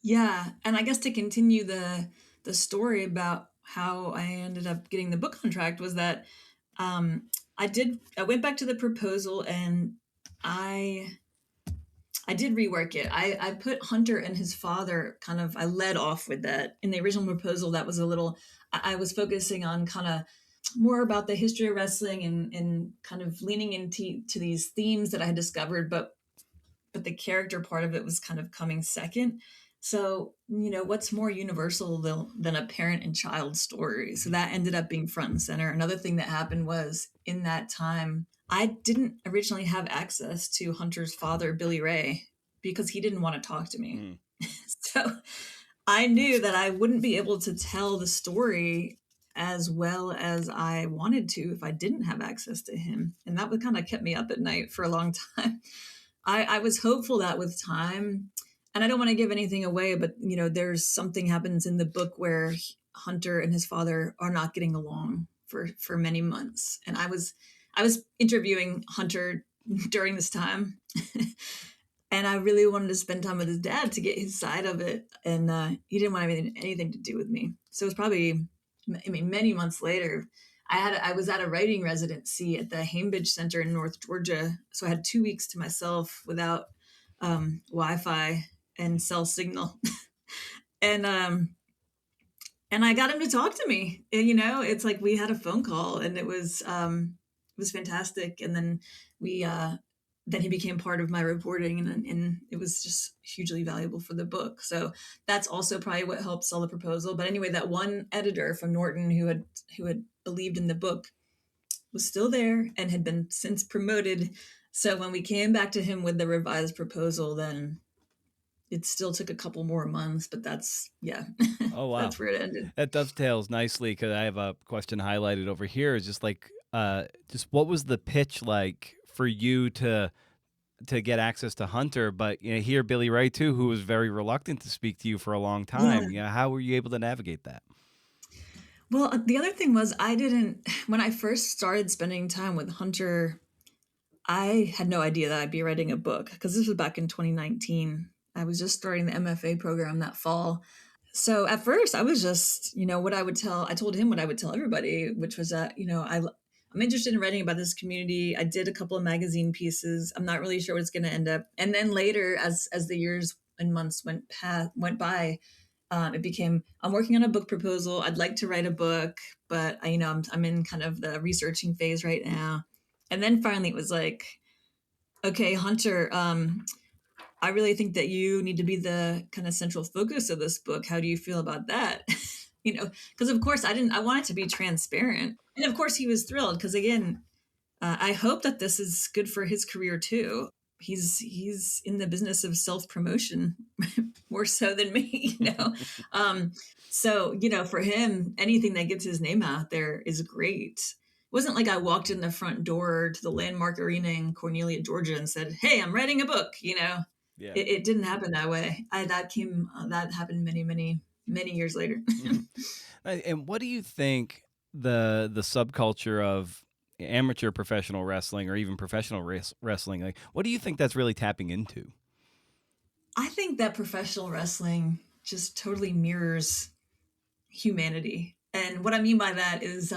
Speaker 2: Yeah, and I guess to continue the story about how I ended up getting the book contract was that I went back to the proposal, and I did rework it. I put Hunter and his father I led off with that. In the original proposal, that was I was focusing on kind of more about the history of wrestling and kind of leaning into these themes that I had discovered, but the character part of it was kind of coming second. So, what's more universal than a parent and child story? So that ended up being front and center. Another thing that happened was in that time, I didn't originally have access to Hunter's father, Billy Ray, because he didn't want to talk to me. So I knew that I wouldn't be able to tell the story as well as I wanted to if I didn't have access to him. And that would kind of kept me up at night for a long time. I was hopeful that with time, and I don't want to give anything away, but there's something happens in the book where Hunter and his father are not getting along for many months. And I was interviewing Hunter during this time, and I really wanted to spend time with his dad to get his side of it. And he didn't want anything to do with me. So it was probably, many months later, I was at a writing residency at the Hambidge Center in North Georgia. So I had 2 weeks to myself without Wi-Fi and cell signal. And I got him to talk to me. And, it's like we had a phone call, and it was fantastic. And then then he became part of my reporting, and it was just hugely valuable for the book. So that's also probably what helped sell the proposal. But anyway, that one editor from Norton who had believed in the book was still there and had been since promoted. So when we came back to him with the revised proposal, then it still took a couple more months, but that's,
Speaker 1: Oh, wow.
Speaker 2: That's where it ended.
Speaker 1: That dovetails nicely, because I have a question highlighted over here. Is just like, just what was the pitch like for you to get access to Hunter? But here Billy Ray too, who was very reluctant to speak to you for a long time. How were you able to navigate that?
Speaker 2: Well, the other thing was when I first started spending time with Hunter, I had no idea that I'd be writing a book, because this was back in 2019. I was just starting the MFA program that fall. So at first I was just, I told him what I would tell everybody, which was that, I'm interested in writing about this community. I did a couple of magazine pieces. I'm not really sure what it's going to end up. And then later, as the years and months went by, it became, I'm working on a book proposal. I'd like to write a book, but I'm in kind of the researching phase right now. And then finally it was like, okay, Hunter, I really think that you need to be the kind of central focus of this book. How do you feel about that? Because of course I wanted to be transparent. And of course he was thrilled, because again, I hope that this is good for his career too. He's in the business of self-promotion more so than me, So, for him, anything that gets his name out there is great. It wasn't like I walked in the front door to the Landmark Arena in Cornelia, Georgia and said, hey, I'm writing a book, Yeah. It didn't happen that way. That happened many, many, many years later.
Speaker 1: And what do you think the subculture of amateur professional wrestling, or even professional wrestling, like, what do you think that's really tapping into?
Speaker 2: I think that professional wrestling just totally mirrors humanity. And what I mean by that is,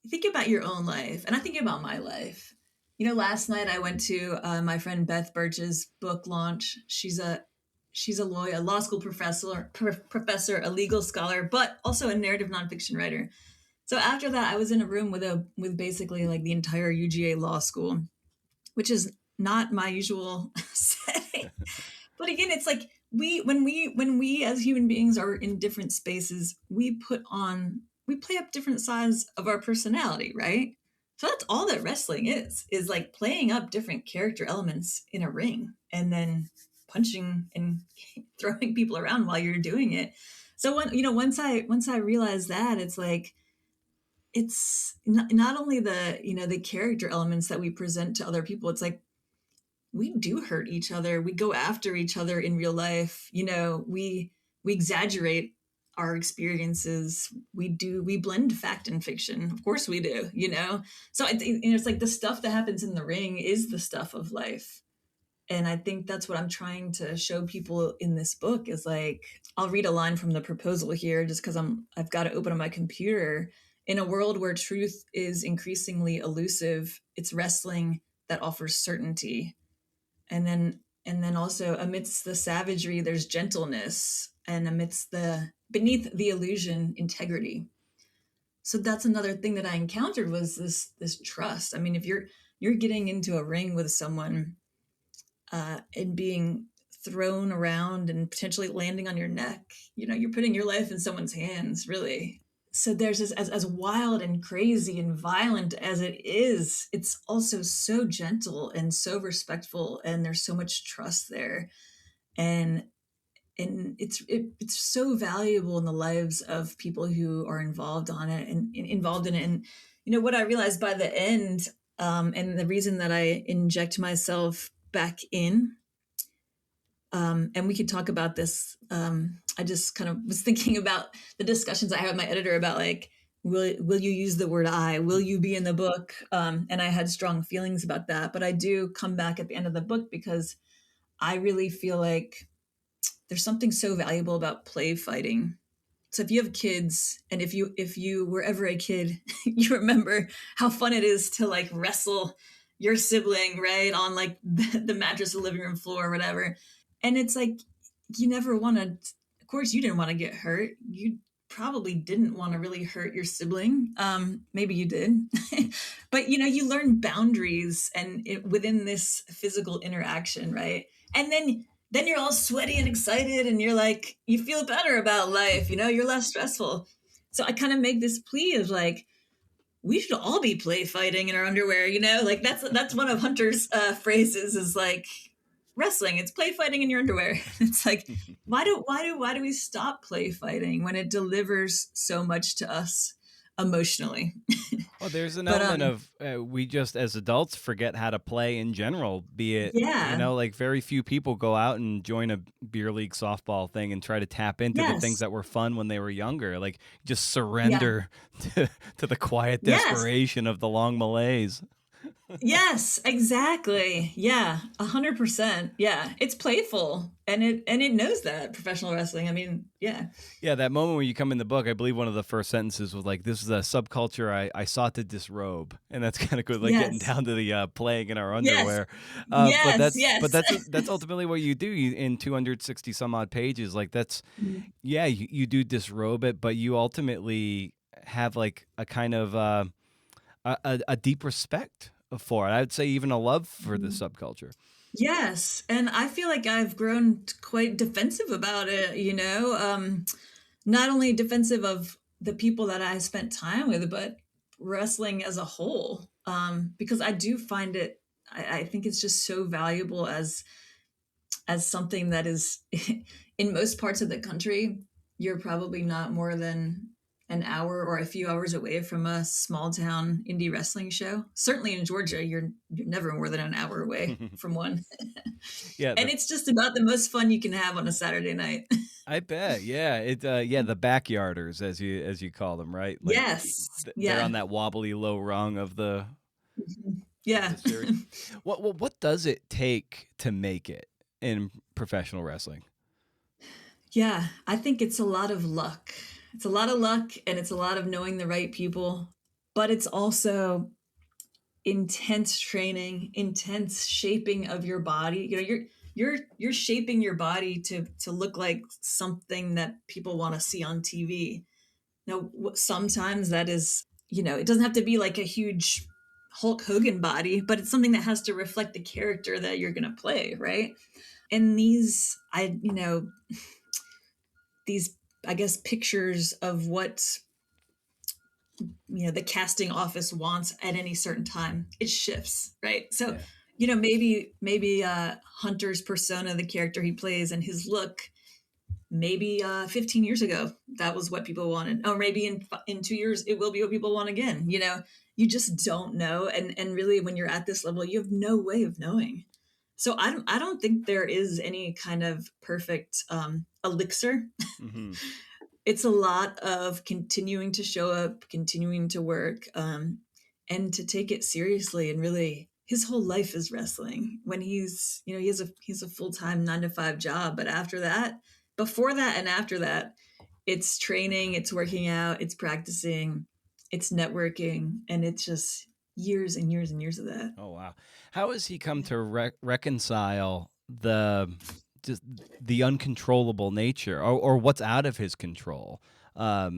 Speaker 2: think about your own life, and I think about my life. Last night I went to my friend Beth Birch's book launch. She's a lawyer, a law school professor, a legal scholar, but also a narrative nonfiction writer. So after that, I was in a room with basically like the entire UGA law school, which is not my usual setting. But again, it's like when we as human beings are in different spaces, we play up different sides of our personality, right? So that's all that wrestling is like playing up different character elements in a ring and then punching and throwing people around while you're doing it. So once I realized that, it's like, it's not only the, the character elements that we present to other people. It's like, we do hurt each other. We go after each other in real life. We exaggerate our experiences. We blend fact and fiction. Of course we do, So it's like the stuff that happens in the ring is the stuff of life. And I think that's what I'm trying to show people in this book is like, I'll read a line from the proposal here just because I've got it open on my computer. In a world where truth is increasingly elusive, it's wrestling that offers certainty. And then also amidst the savagery, there's gentleness, and beneath the illusion, integrity. So that's another thing that I encountered was this trust. I mean, if you're getting into a ring with someone, and being thrown around and potentially landing on your neck, you're putting your life in someone's hands, really. So there's this, as wild and crazy and violent as it is, it's also so gentle and so respectful, and there's so much trust there, and it's so valuable in the lives of people who are involved in it. And what I realized by the end, and the reason that I inject myself back in, and we could talk about this. I just kind of was thinking about the discussions I had with my editor about like, will you use the word I? Will you be in the book? And I had strong feelings about that, but I do come back at the end of the book because I really feel like there's something so valuable about play fighting. So if you have kids, and if you were ever a kid, you remember how fun it is to like wrestle your sibling, right, on like the mattress of the living room floor or whatever. And it's like, you never want to, of course you didn't want to get hurt. You probably didn't want to really hurt your sibling. Maybe you did, but you learn boundaries and within this physical interaction, right? And then you're all sweaty and excited, and you're like, you feel better about life, you're less stressful. So I kind of make this plea of like, we should all be play fighting in our underwear, like that's one of Hunter's phrases is like, wrestling, it's play fighting in your underwear. It's like, why do we stop play fighting when it delivers so much to us emotionally?
Speaker 1: Well, there's an element of we just as adults forget how to play in general, be it, like very few people go out and join a beer league softball thing and try to tap into the things that were fun when they were younger. Like just surrender to the quiet desperation of the long malaise.
Speaker 2: Yes, exactly. Yeah, 100%. Yeah, it's playful, and it knows that professional wrestling. I mean, yeah.
Speaker 1: Yeah, that moment when you come in the book, I believe one of the first sentences was like, "This is a subculture I sought to disrobe," and that's kind of good, like getting down to the playing in our underwear. But that's ultimately what you do in 260 some odd pages. Like that's, you do disrobe it, but you ultimately have like a kind of a deep respect for it. I would say even a love for the subculture.
Speaker 2: Yes. And I feel like I've grown quite defensive about it, not only defensive of the people that I spent time with, but wrestling as a whole. Because I do find it, I think it's just so valuable as something that is in most parts of the country, you're probably not more than an hour or a few hours away from a small town indie wrestling show. Certainly in Georgia, you're never more than an hour away from one. And it's just about the most fun you can have on a Saturday night.
Speaker 1: I bet. Yeah. The backyarders, as you call them, right? Like,
Speaker 2: yes.
Speaker 1: They're on that wobbly low rung of the
Speaker 2: yeah.
Speaker 1: The series. What does it take to make it in professional wrestling?
Speaker 2: Yeah, I think it's a lot of luck. It's a lot of luck, and it's a lot of knowing the right people, but it's also intense training, intense shaping of your body. You're shaping your body to look like something that people want to see on TV. Now, sometimes that is, it doesn't have to be like a huge Hulk Hogan body, but it's something that has to reflect the character that you're going to play, right? And these, I guess, pictures of what, the casting office wants at any certain time, it shifts, right? So, maybe Hunter's persona, the character he plays, and his look maybe 15 years ago, that was what people wanted. Or maybe in 2 years, it will be what people want again. You just don't know. And really, when you're at this level, you have no way of knowing. So I don't think there is any kind of perfect elixir.
Speaker 1: Mm-hmm.
Speaker 2: It's a lot of continuing to show up, continuing to work, and to take it seriously. And really, his whole life is wrestling. When he's a full-time 9-to-5 job, but after that, before that, and after that, it's training, it's working out, it's practicing, it's networking, and it's just years and years and years of that.
Speaker 1: Oh, wow. How has he come to reconcile the uncontrollable nature or what's out of his control? How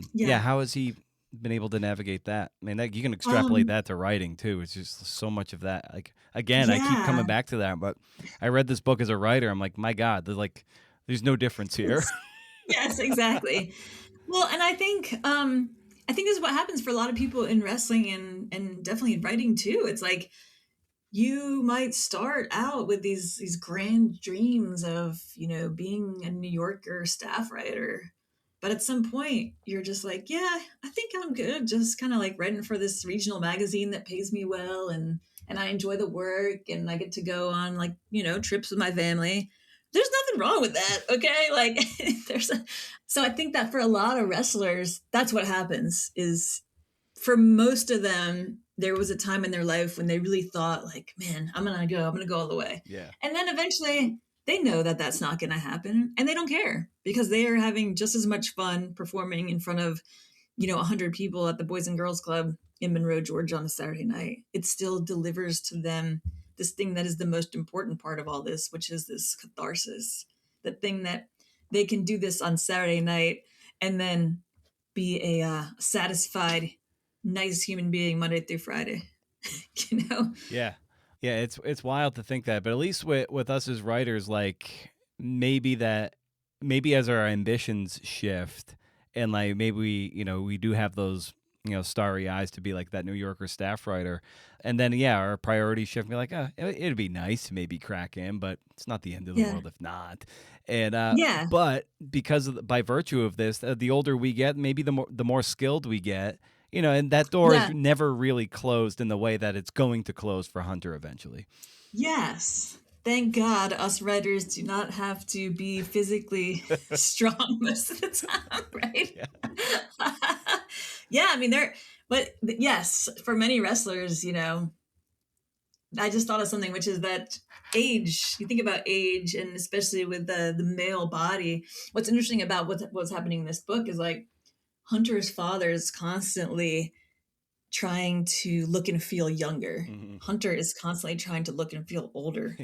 Speaker 1: has he been able to navigate that? I mean, you can extrapolate that to writing too. It's just so much of that. Like, again, I keep coming back to that, but I read this book as a writer. I'm like, my God, there's no difference here.
Speaker 2: Yes, exactly. Well, and I think this is what happens for a lot of people in wrestling and definitely in writing too. It's like, you might start out with these grand dreams of, being a New Yorker staff writer. But at some point, you're just like, yeah, I think I'm good. Just kind of like writing for this regional magazine that pays me well. And I enjoy the work, and I get to go on trips with my family. There's nothing wrong with that. Okay. Like so I think that for a lot of wrestlers, that's what happens. Is for most of them, there was a time in their life when they really thought like, man, I'm going to go all the way.
Speaker 1: Yeah.
Speaker 2: And then eventually they know that that's not going to happen, and they don't care, because they are having just as much fun performing in front of, 100 people at the Boys and Girls Club in Monroe, Georgia on a Saturday night. It still delivers to them this thing that is the most important part of all this, which is this catharsis, the thing that they can do this on Saturday night and then be a satisfied, nice human being Monday through Friday.
Speaker 1: Yeah it's wild to think that, but at least with us as writers, like maybe as our ambitions shift, and like maybe we do have those starry eyes to be like that New Yorker staff writer, and then our priorities shift and be like, it'd be nice to maybe crack in, but it's not the end of the world if not. And but by virtue of this, the older we get, maybe the more skilled we get, and that door is never really closed in the way that it's going to close for Hunter eventually.
Speaker 2: Yes. Thank God us writers do not have to be physically strong most of the time, right? Yeah, I mean, but yes, for many wrestlers, I just thought of something, which is that age. You think about age, and especially with the male body, what's interesting about what's happening in this book is like Hunter's father is constantly trying to look and feel younger. Mm-hmm. Hunter is constantly trying to look and feel older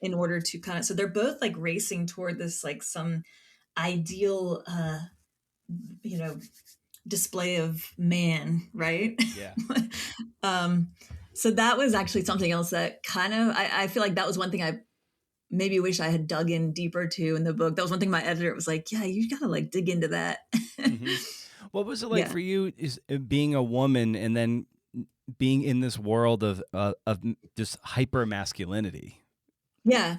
Speaker 2: in order to so they're both like racing toward this, like some ideal, display of man, right?
Speaker 1: Yeah.
Speaker 2: So that was actually something else that kind of, I feel like that was one thing I maybe wish I had dug in deeper to in the book. That was one thing my editor was like, yeah, you got to like dig into that.
Speaker 1: Mm-hmm. What was it like for you, is being a woman and then being in this world of just hyper masculinity?
Speaker 2: Yeah.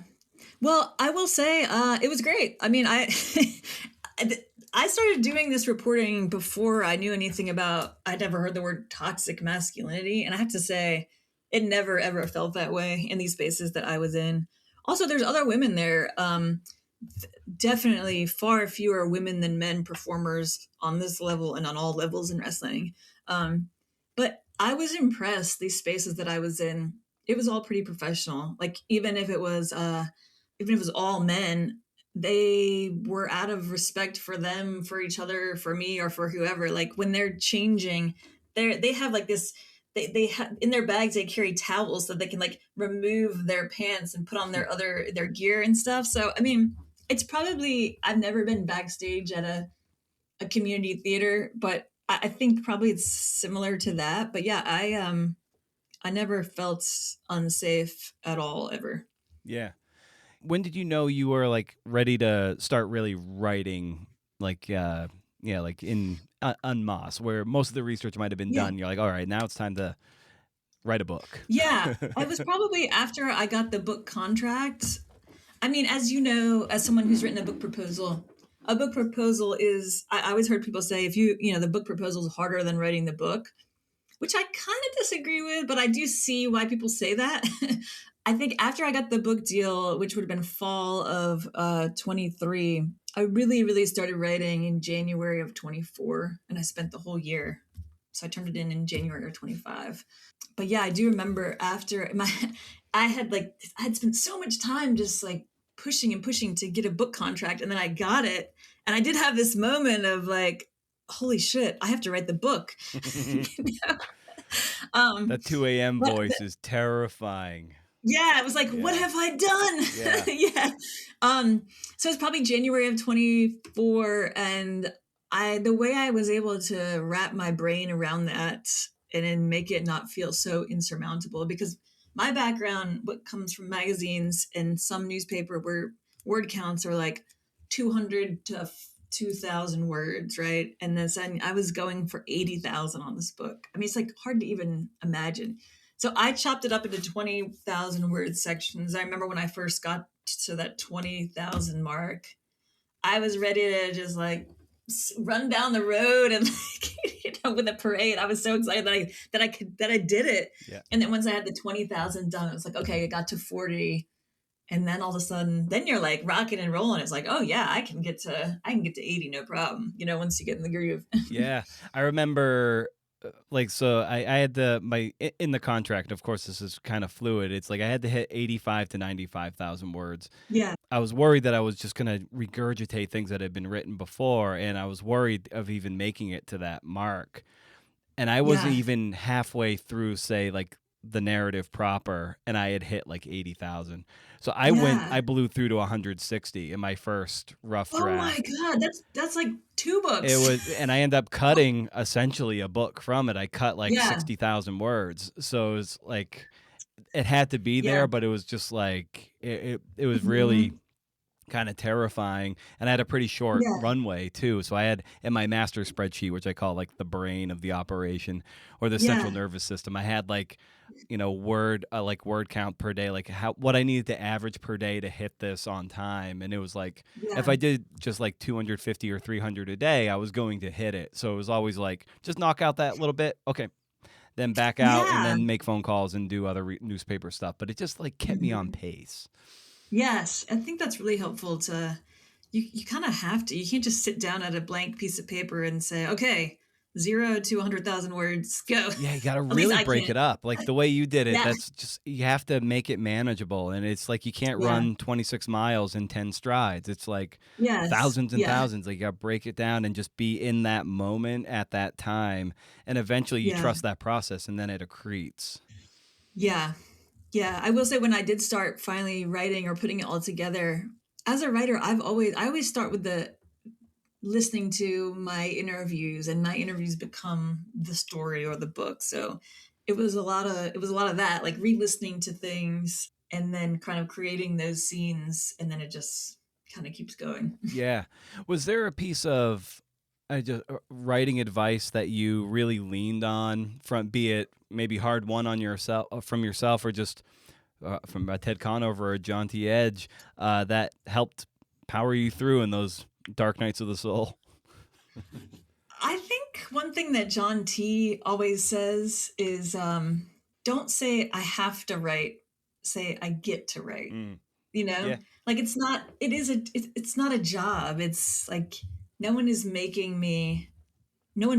Speaker 2: Well, I will say it was great. I mean, I started doing this reporting before I knew anything about, I'd never heard the word toxic masculinity. And I have to say, it never, ever felt that way in these spaces that I was in. Also, there's other women there. Definitely far fewer women than men performers on this level and on all levels in wrestling. But I was impressed. These spaces that I was in, it was all pretty professional. Like even if it was all men, they were out of respect for them, for each other, for me, or for whoever. Like when they're changing, they have like this. They have in their bags, they carry towels so they can like remove their pants and put on their gear and stuff. So I mean, it's probably, I've never been backstage at a community theater, but I think probably it's similar to that. But yeah, I never felt unsafe at all, ever.
Speaker 1: Yeah. When did you know you were like ready to start really writing, like like in en masse, where most of the research might have been done? You're like, all right, now it's time to write a book.
Speaker 2: Yeah, it was probably after I got the book contract. I mean, as you know, as someone who's written a book proposal, a book proposal is, I always heard people say, if the book proposal is harder than writing the book, which I kind of disagree with, but I do see why people say that. I think after I got the book deal, which would have been fall of 23, I really, really started writing in January of 24, and I spent the whole year. So I turned it in January of 25. But yeah, I do remember after I had spent so much time just like pushing and pushing to get a book contract, and then I got it. And I did have this moment of like, holy shit, I have to write the book.
Speaker 1: That 2 a.m. voice is terrifying.
Speaker 2: Yeah, it was like, what have I done?
Speaker 1: Yeah.
Speaker 2: So it's probably January of 24, and the way I was able to wrap my brain around that and then make it not feel so insurmountable, because my background, what comes from magazines and some newspaper where word counts are like 200 to 2,000 words, right? And then I was going for 80,000 on this book. I mean, it's like hard to even imagine. So I chopped it up into 20,000 word sections. I remember when I first got to that 20,000 mark, I was ready to just like run down the road and like, with a parade. I was so excited that I did it.
Speaker 1: Yeah.
Speaker 2: And then once I had the 20,000 done, it was like, okay, I got to 40. And then all of a sudden, then you're like rocking and rolling. It's like, oh yeah, I can get to 80, no problem. Once you get in the groove.
Speaker 1: Yeah. I remember so I had in the contract, of course, this is kind of fluid. It's like I had to hit 85 to 95,000 words.
Speaker 2: Yeah.
Speaker 1: I was worried that I was just going to regurgitate things that had been written before. And I was worried of even making it to that mark. And I wasn't even halfway through, say, like the narrative proper, and I had hit like 80,000. So I blew through to 160 in my first rough draft.
Speaker 2: Oh my God, that's like 2 books.
Speaker 1: It was, and I ended up cutting essentially a book from it. I cut like 60,000 words. So it was like, it had to be there, but it was just like, it was really kind of terrifying. And I had a pretty short runway too. So I had in my master spreadsheet, which I call like the brain of the operation or the central nervous system, I had like, word count per day, like what I needed to average per day to hit this on time. And it was like, if I did just like 250 or 300 a day, I was going to hit it. So it was always like, just knock out that little bit. Okay. Then back out and then make phone calls and do other newspaper stuff. But it just like kept me on pace.
Speaker 2: Yes, I think that's really helpful you kind of have to. You can't just sit down at a blank piece of paper and say, okay, 0 to 100,000 words, go.
Speaker 1: Yeah, you got to really break it up. Like the way you did it, that's just, you have to make it manageable. And it's like you can't run 26 miles in 10 strides. It's like thousands and thousands. Like you got to break it down and just be in that moment at that time. And eventually you trust that process and then it accretes.
Speaker 2: Yeah. Yeah, I will say when I did start finally writing or putting it all together, as a writer, I always start with listening to my interviews, and my interviews become the story or the book. So it was a lot of that, like re-listening to things and then kind of creating those scenes, and then it just kind of keeps going.
Speaker 1: Yeah. Was there a piece of writing advice that you really leaned on, from be it maybe hard won on yourself from yourself, or just from a Ted Conover or a John T. Edge, that helped power you through in those dark nights of the soul?
Speaker 2: I think one thing that John T. always says is, don't say I have to write, say I get to write. Like it's not a job. It's like no one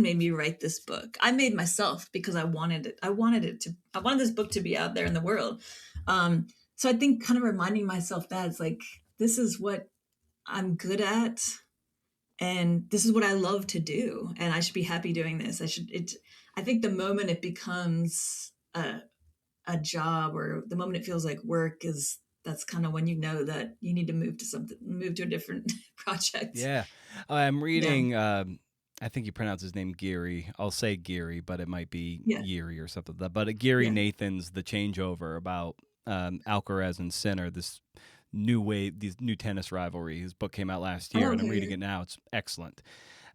Speaker 2: made me write this book. I made myself because I wanted it. I wanted this book to be out there in the world. So I think kind of reminding myself that it's like, this is what I'm good at, and this is what I love to do, and I should be happy doing this. I think the moment it becomes a job, or the moment it feels like work, that's kind of when you know that you need to move to a different project.
Speaker 1: Yeah. I'm reading, I think you pronounce his name Geary. I'll say Geary, but it might be Geary or something like that. But Gary Nathan's The Changeover, about Alcaraz and Sinner, this new tennis rivalry. His book came out last year, and I'm reading it now. It's excellent.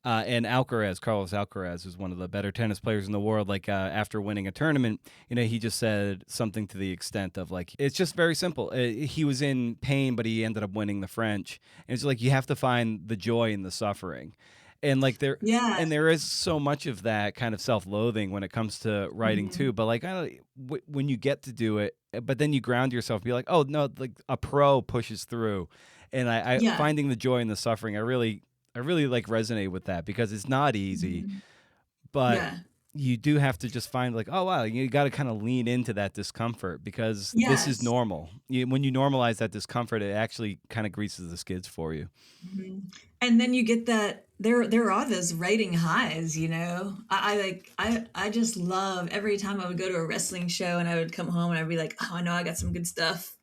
Speaker 1: And Carlos Alcaraz, is one of the better tennis players in the world. Like after winning a tournament, he just said something to the extent of like, it's just very simple. He was in pain, but he ended up winning the French. And it's like, you have to find the joy in the suffering. And like there is so much of that kind of self-loathing when it comes to writing too. But like, when you get to do it, but then you ground yourself, be like, oh no, like a pro pushes through. And I finding the joy in the suffering, I really like resonate with that, because it's not easy, but you do have to just find like, oh wow, you got to kind of lean into that discomfort, because this is normal. When you normalize that discomfort, it actually kind of greases the skids for you.
Speaker 2: And then you get that there are those writing highs, I just love every time I would go to a wrestling show and I would come home and I'd be like, oh, I know I got some good stuff.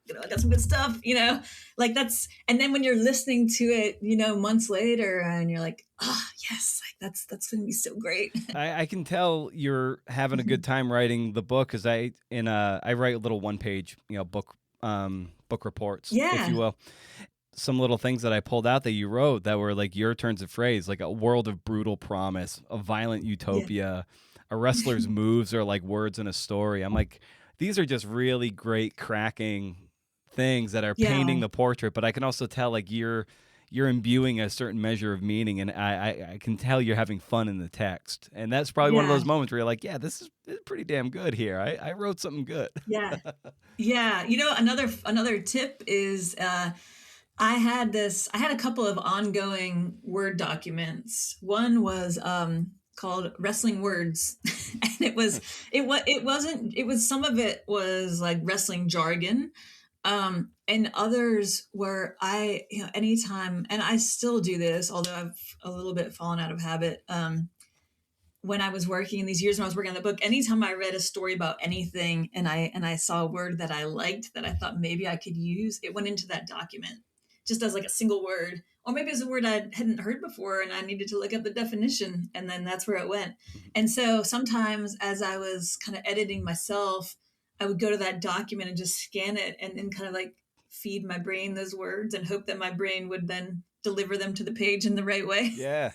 Speaker 2: Like that's, and then when you're listening to it, months later, and you're like, oh yes, like that's going to be so great.
Speaker 1: I can tell you're having a good time writing the book, because I write little 1-page, book reports, if you will. Some little things that I pulled out that you wrote that were like your turns of phrase, like a world of brutal promise, a violent utopia, a wrestler's moves are like words in a story. I'm like, these are just really great cracking things that are painting the portrait, but I can also tell like you're imbuing a certain measure of meaning, and I can tell you're having fun in the text. And that's probably one of those moments where you're like, yeah, this is pretty damn good here. I wrote something good.
Speaker 2: Yeah. Another tip is, I had a couple of ongoing Word documents. One was called Wrestling Words, and it was some of it was like wrestling jargon, and others were anytime, and I still do this, although I've a little bit fallen out of habit. When I was working in these years when I was working on the book, anytime I read a story about anything and I saw a word that I liked that I thought maybe I could use, it went into that document just as like a single word, or maybe it's a word I hadn't heard before and I needed to look up the definition, and then that's where it went. And so sometimes as I was kind of editing myself, I would go to that document and just scan it and then kind of like feed my brain those words and hope that my brain would then deliver them to the page in the right way.
Speaker 1: Yeah.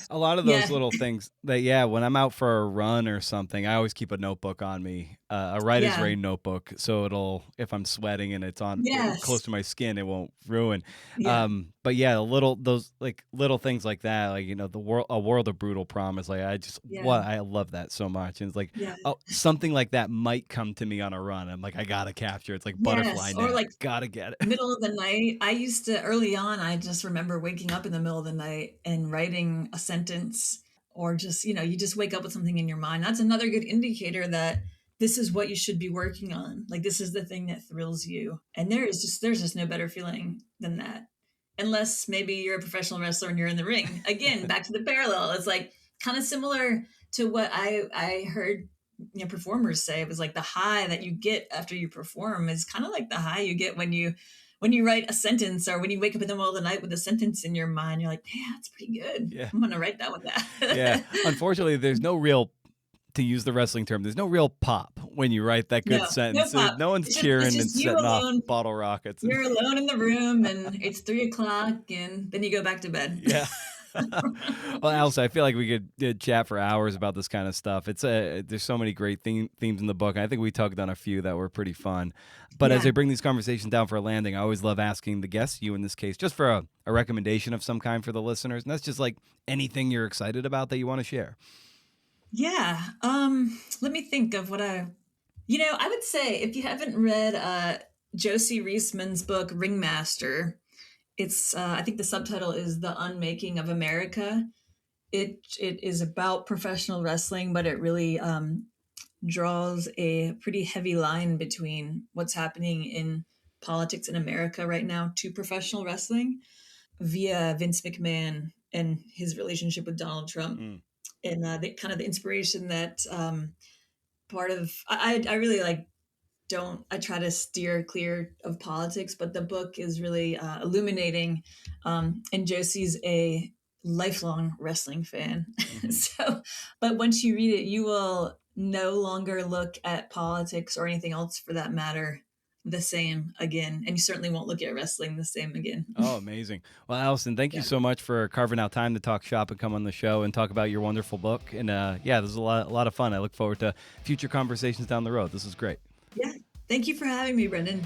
Speaker 1: A lot of those little things that, when I'm out for a run or something, I always keep a notebook on me, a writer's rain notebook. So if I'm sweating and it's on close to my skin, it won't ruin. But those like little things like that, like, a world of brutal promise. Like I love that so much. And it's like, something like that might come to me on a run. I'm like, I got to capture it. It's like butterfly net.
Speaker 2: Or like
Speaker 1: gotta get it.
Speaker 2: Middle of the night. I used to, early on, I just remember waking up in the middle of the night and writing a sentence, or just, you just wake up with something in your mind. That's another good indicator that this is what you should be working on. Like, this is the thing that thrills you. And there's just no better feeling than that. Unless maybe you're a professional wrestler and you're in the ring. Again, back to the parallel. It's like kind of similar to what I heard performers say. It was like the high that you get after you perform is kind of like the high you get when you write a sentence, or when you wake up in the middle of the night with a sentence in your mind. You're like, yeah, that's pretty good. Yeah. I'm going to write that one down.
Speaker 1: Yeah. Unfortunately, there's no real, to use the wrestling term, there's no real pop when you write that good sentence. No one's cheering and setting off bottle rockets.
Speaker 2: You're alone in the room and it's 3:00 and then you go back to bed.
Speaker 1: Yeah. Well, Alison, I feel like we could chat for hours about this kind of stuff. There's so many great themes in the book. I think we tugged on a few that were pretty fun. But as I bring these conversations down for a landing, I always love asking the guests, you in this case, just for a recommendation of some kind for the listeners. And that's just like anything you're excited about that you want to share.
Speaker 2: Yeah. Let me think of what I would say, if you haven't read Josie Reisman's book, Ringmaster, it's I think the subtitle is The Unmaking of America. It is about professional wrestling, but it really draws a pretty heavy line between what's happening in politics in America right now to professional wrestling via Vince McMahon and his relationship with Donald Trump. And the kind of the inspiration that part of I really like I try to steer clear of politics, but the book is really illuminating. And Josie's a lifelong wrestling fan. But once you read it, you will no longer look at politics or anything else for that matter the same again. And you certainly won't look at wrestling the same again.
Speaker 1: Oh, amazing. Well, Alison, thank you so much for carving out time to talk shop and come on the show and talk about your wonderful book. And yeah, this is a lot of fun. I look forward to future conversations down the road. This is great.
Speaker 2: Yeah. Thank you for having me, Brendan.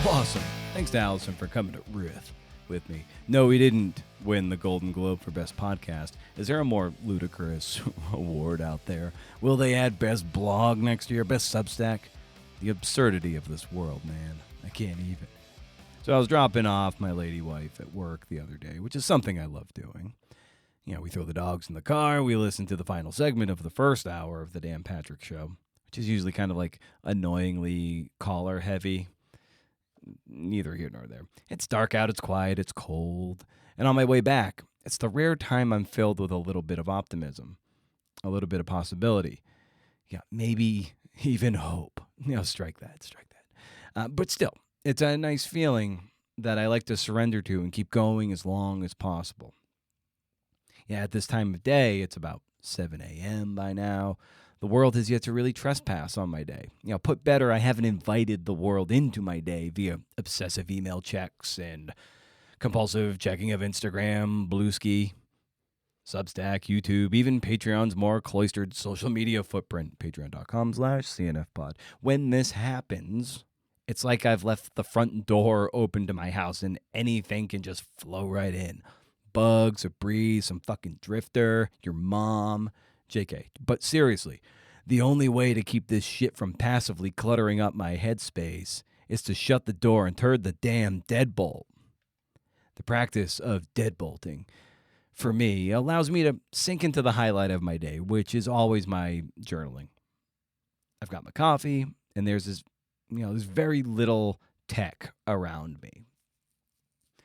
Speaker 1: Awesome. Thanks to Alison for coming to riff with me. No, we didn't win the Golden Globe for Best Podcast. Is there a more ludicrous award out there? Will they add Best Blog next year? Best Substack? The absurdity of this world, man. I can't even. So I was dropping off my lady wife at work the other day, which is something I love doing. You know, we throw the dogs in the car, we listen to the final segment of the first hour of the Dan Patrick Show, which is usually kind of like annoyingly caller heavy. Neither here nor there. It's dark out, it's quiet, it's cold. And on my way back, it's the rare time I'm filled with a little bit of optimism, a little bit of possibility. Yeah, maybe even hope. You know, strike that. But still, it's a nice feeling that I like to surrender to and keep going as long as possible. Yeah, at this time of day, it's about 7 a.m. by now. The world has yet to really trespass on my day. You know, put better, I haven't invited the world into my day via obsessive email checks and compulsive checking of Instagram, Bluesky, Substack, YouTube, even Patreon's more cloistered social media footprint, patreon.com/CNFpod. When this happens, it's like I've left the front door open to my house and anything can just flow right in. Bugs, a breeze, some fucking drifter, your mom, JK. But seriously, the only way to keep this shit from passively cluttering up my headspace is to shut the door and turn the damn deadbolt. The practice of deadbolting, for me, allows me to sink into the highlight of my day, which is always my journaling. I've got my coffee, and there's there's very little tech around me.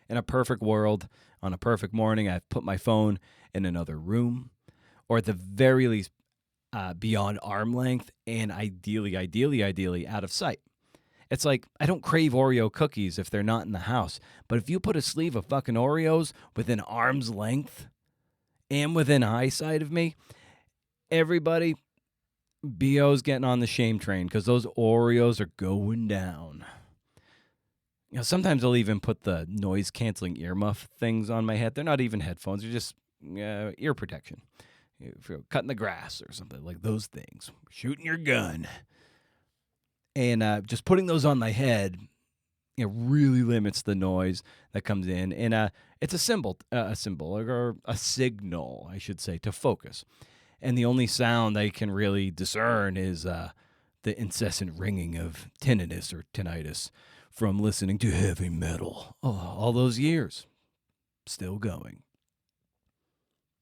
Speaker 1: In a perfect world, on a perfect morning, I've put my phone in another room, or at the very least, beyond arm length, and ideally out of sight. It's like, I don't crave Oreo cookies if they're not in the house, but if you put a sleeve of fucking Oreos within arm's length and within eyesight of me, everybody, BO's getting on the shame train because those Oreos are going down. You know, sometimes I'll even put the noise-canceling earmuff things on my head. They're not even headphones. They're just ear protection. If you're cutting the grass or something like those things, shooting your gun. And just putting those on my head, really limits the noise that comes in. And it's a symbol, or a signal, I should say, to focus. And the only sound I can really discern is the incessant ringing of tinnitus or tinnitus from listening to heavy metal. Oh, all those years, still going.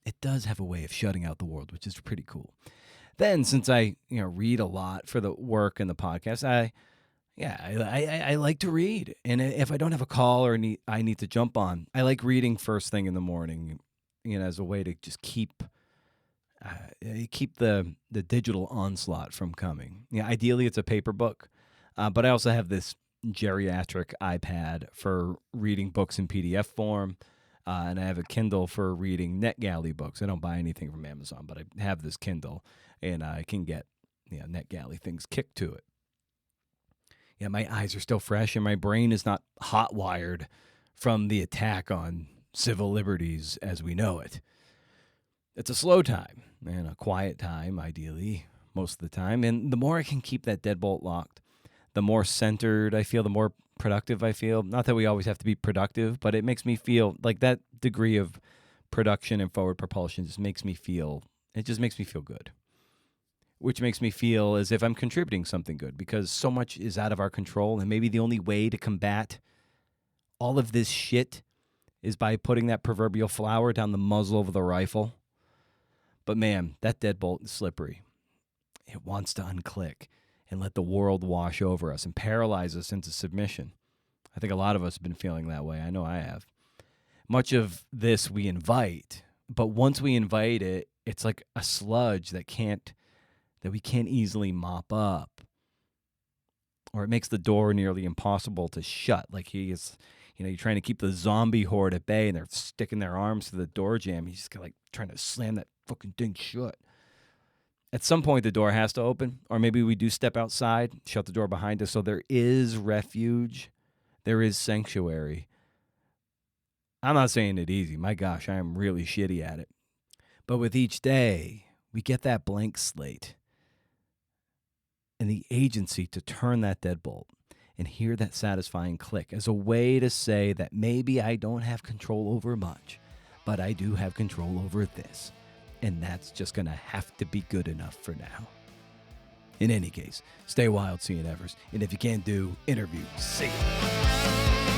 Speaker 1: It does have a way of shutting out the world, which is pretty cool. Then, since I read a lot for the work and the podcast, I like to read. And if I don't have a call or I need to jump on, I like reading first thing in the morning, as a way to just keep the digital onslaught from coming. Ideally, it's a paper book, but I also have this geriatric iPad for reading books in PDF form. And I have a Kindle for reading NetGalley books. I don't buy anything from Amazon, but I have this Kindle, and I can get NetGalley things kicked to it. Yeah, my eyes are still fresh, and my brain is not hot-wired from the attack on civil liberties as we know it. It's a slow time, and a quiet time, ideally, most of the time. And the more I can keep that deadbolt locked, the more centered I feel, the more productive I feel. Not that we always have to be productive, but it makes me feel like that degree of production and forward propulsion just makes me feel good. Which makes me feel as if I'm contributing something good, because so much is out of our control, and maybe the only way to combat all of this shit is by putting that proverbial flower down the muzzle of the rifle. But man, that deadbolt is slippery. It wants to unclick and let the world wash over us and paralyze us into submission. I think a lot of us have been feeling that way. I know I have. Much of this we invite, but once we invite it, it's like a sludge that we can't easily mop up. Or it makes the door nearly impossible to shut. Like you're trying to keep the zombie horde at bay, and they're sticking their arms to the door jamb. He's just like trying to slam that fucking thing shut. At some point, the door has to open, or maybe we do step outside, shut the door behind us, so there is refuge, there is sanctuary. I'm not saying it easy. My gosh, I am really shitty at it. But with each day, we get that blank slate and the agency to turn that deadbolt and hear that satisfying click as a way to say that maybe I don't have control over much, but I do have control over this. And that's just going to have to be good enough for now. In any case, stay wild, CNFers. And if you can't do, interview. See ya.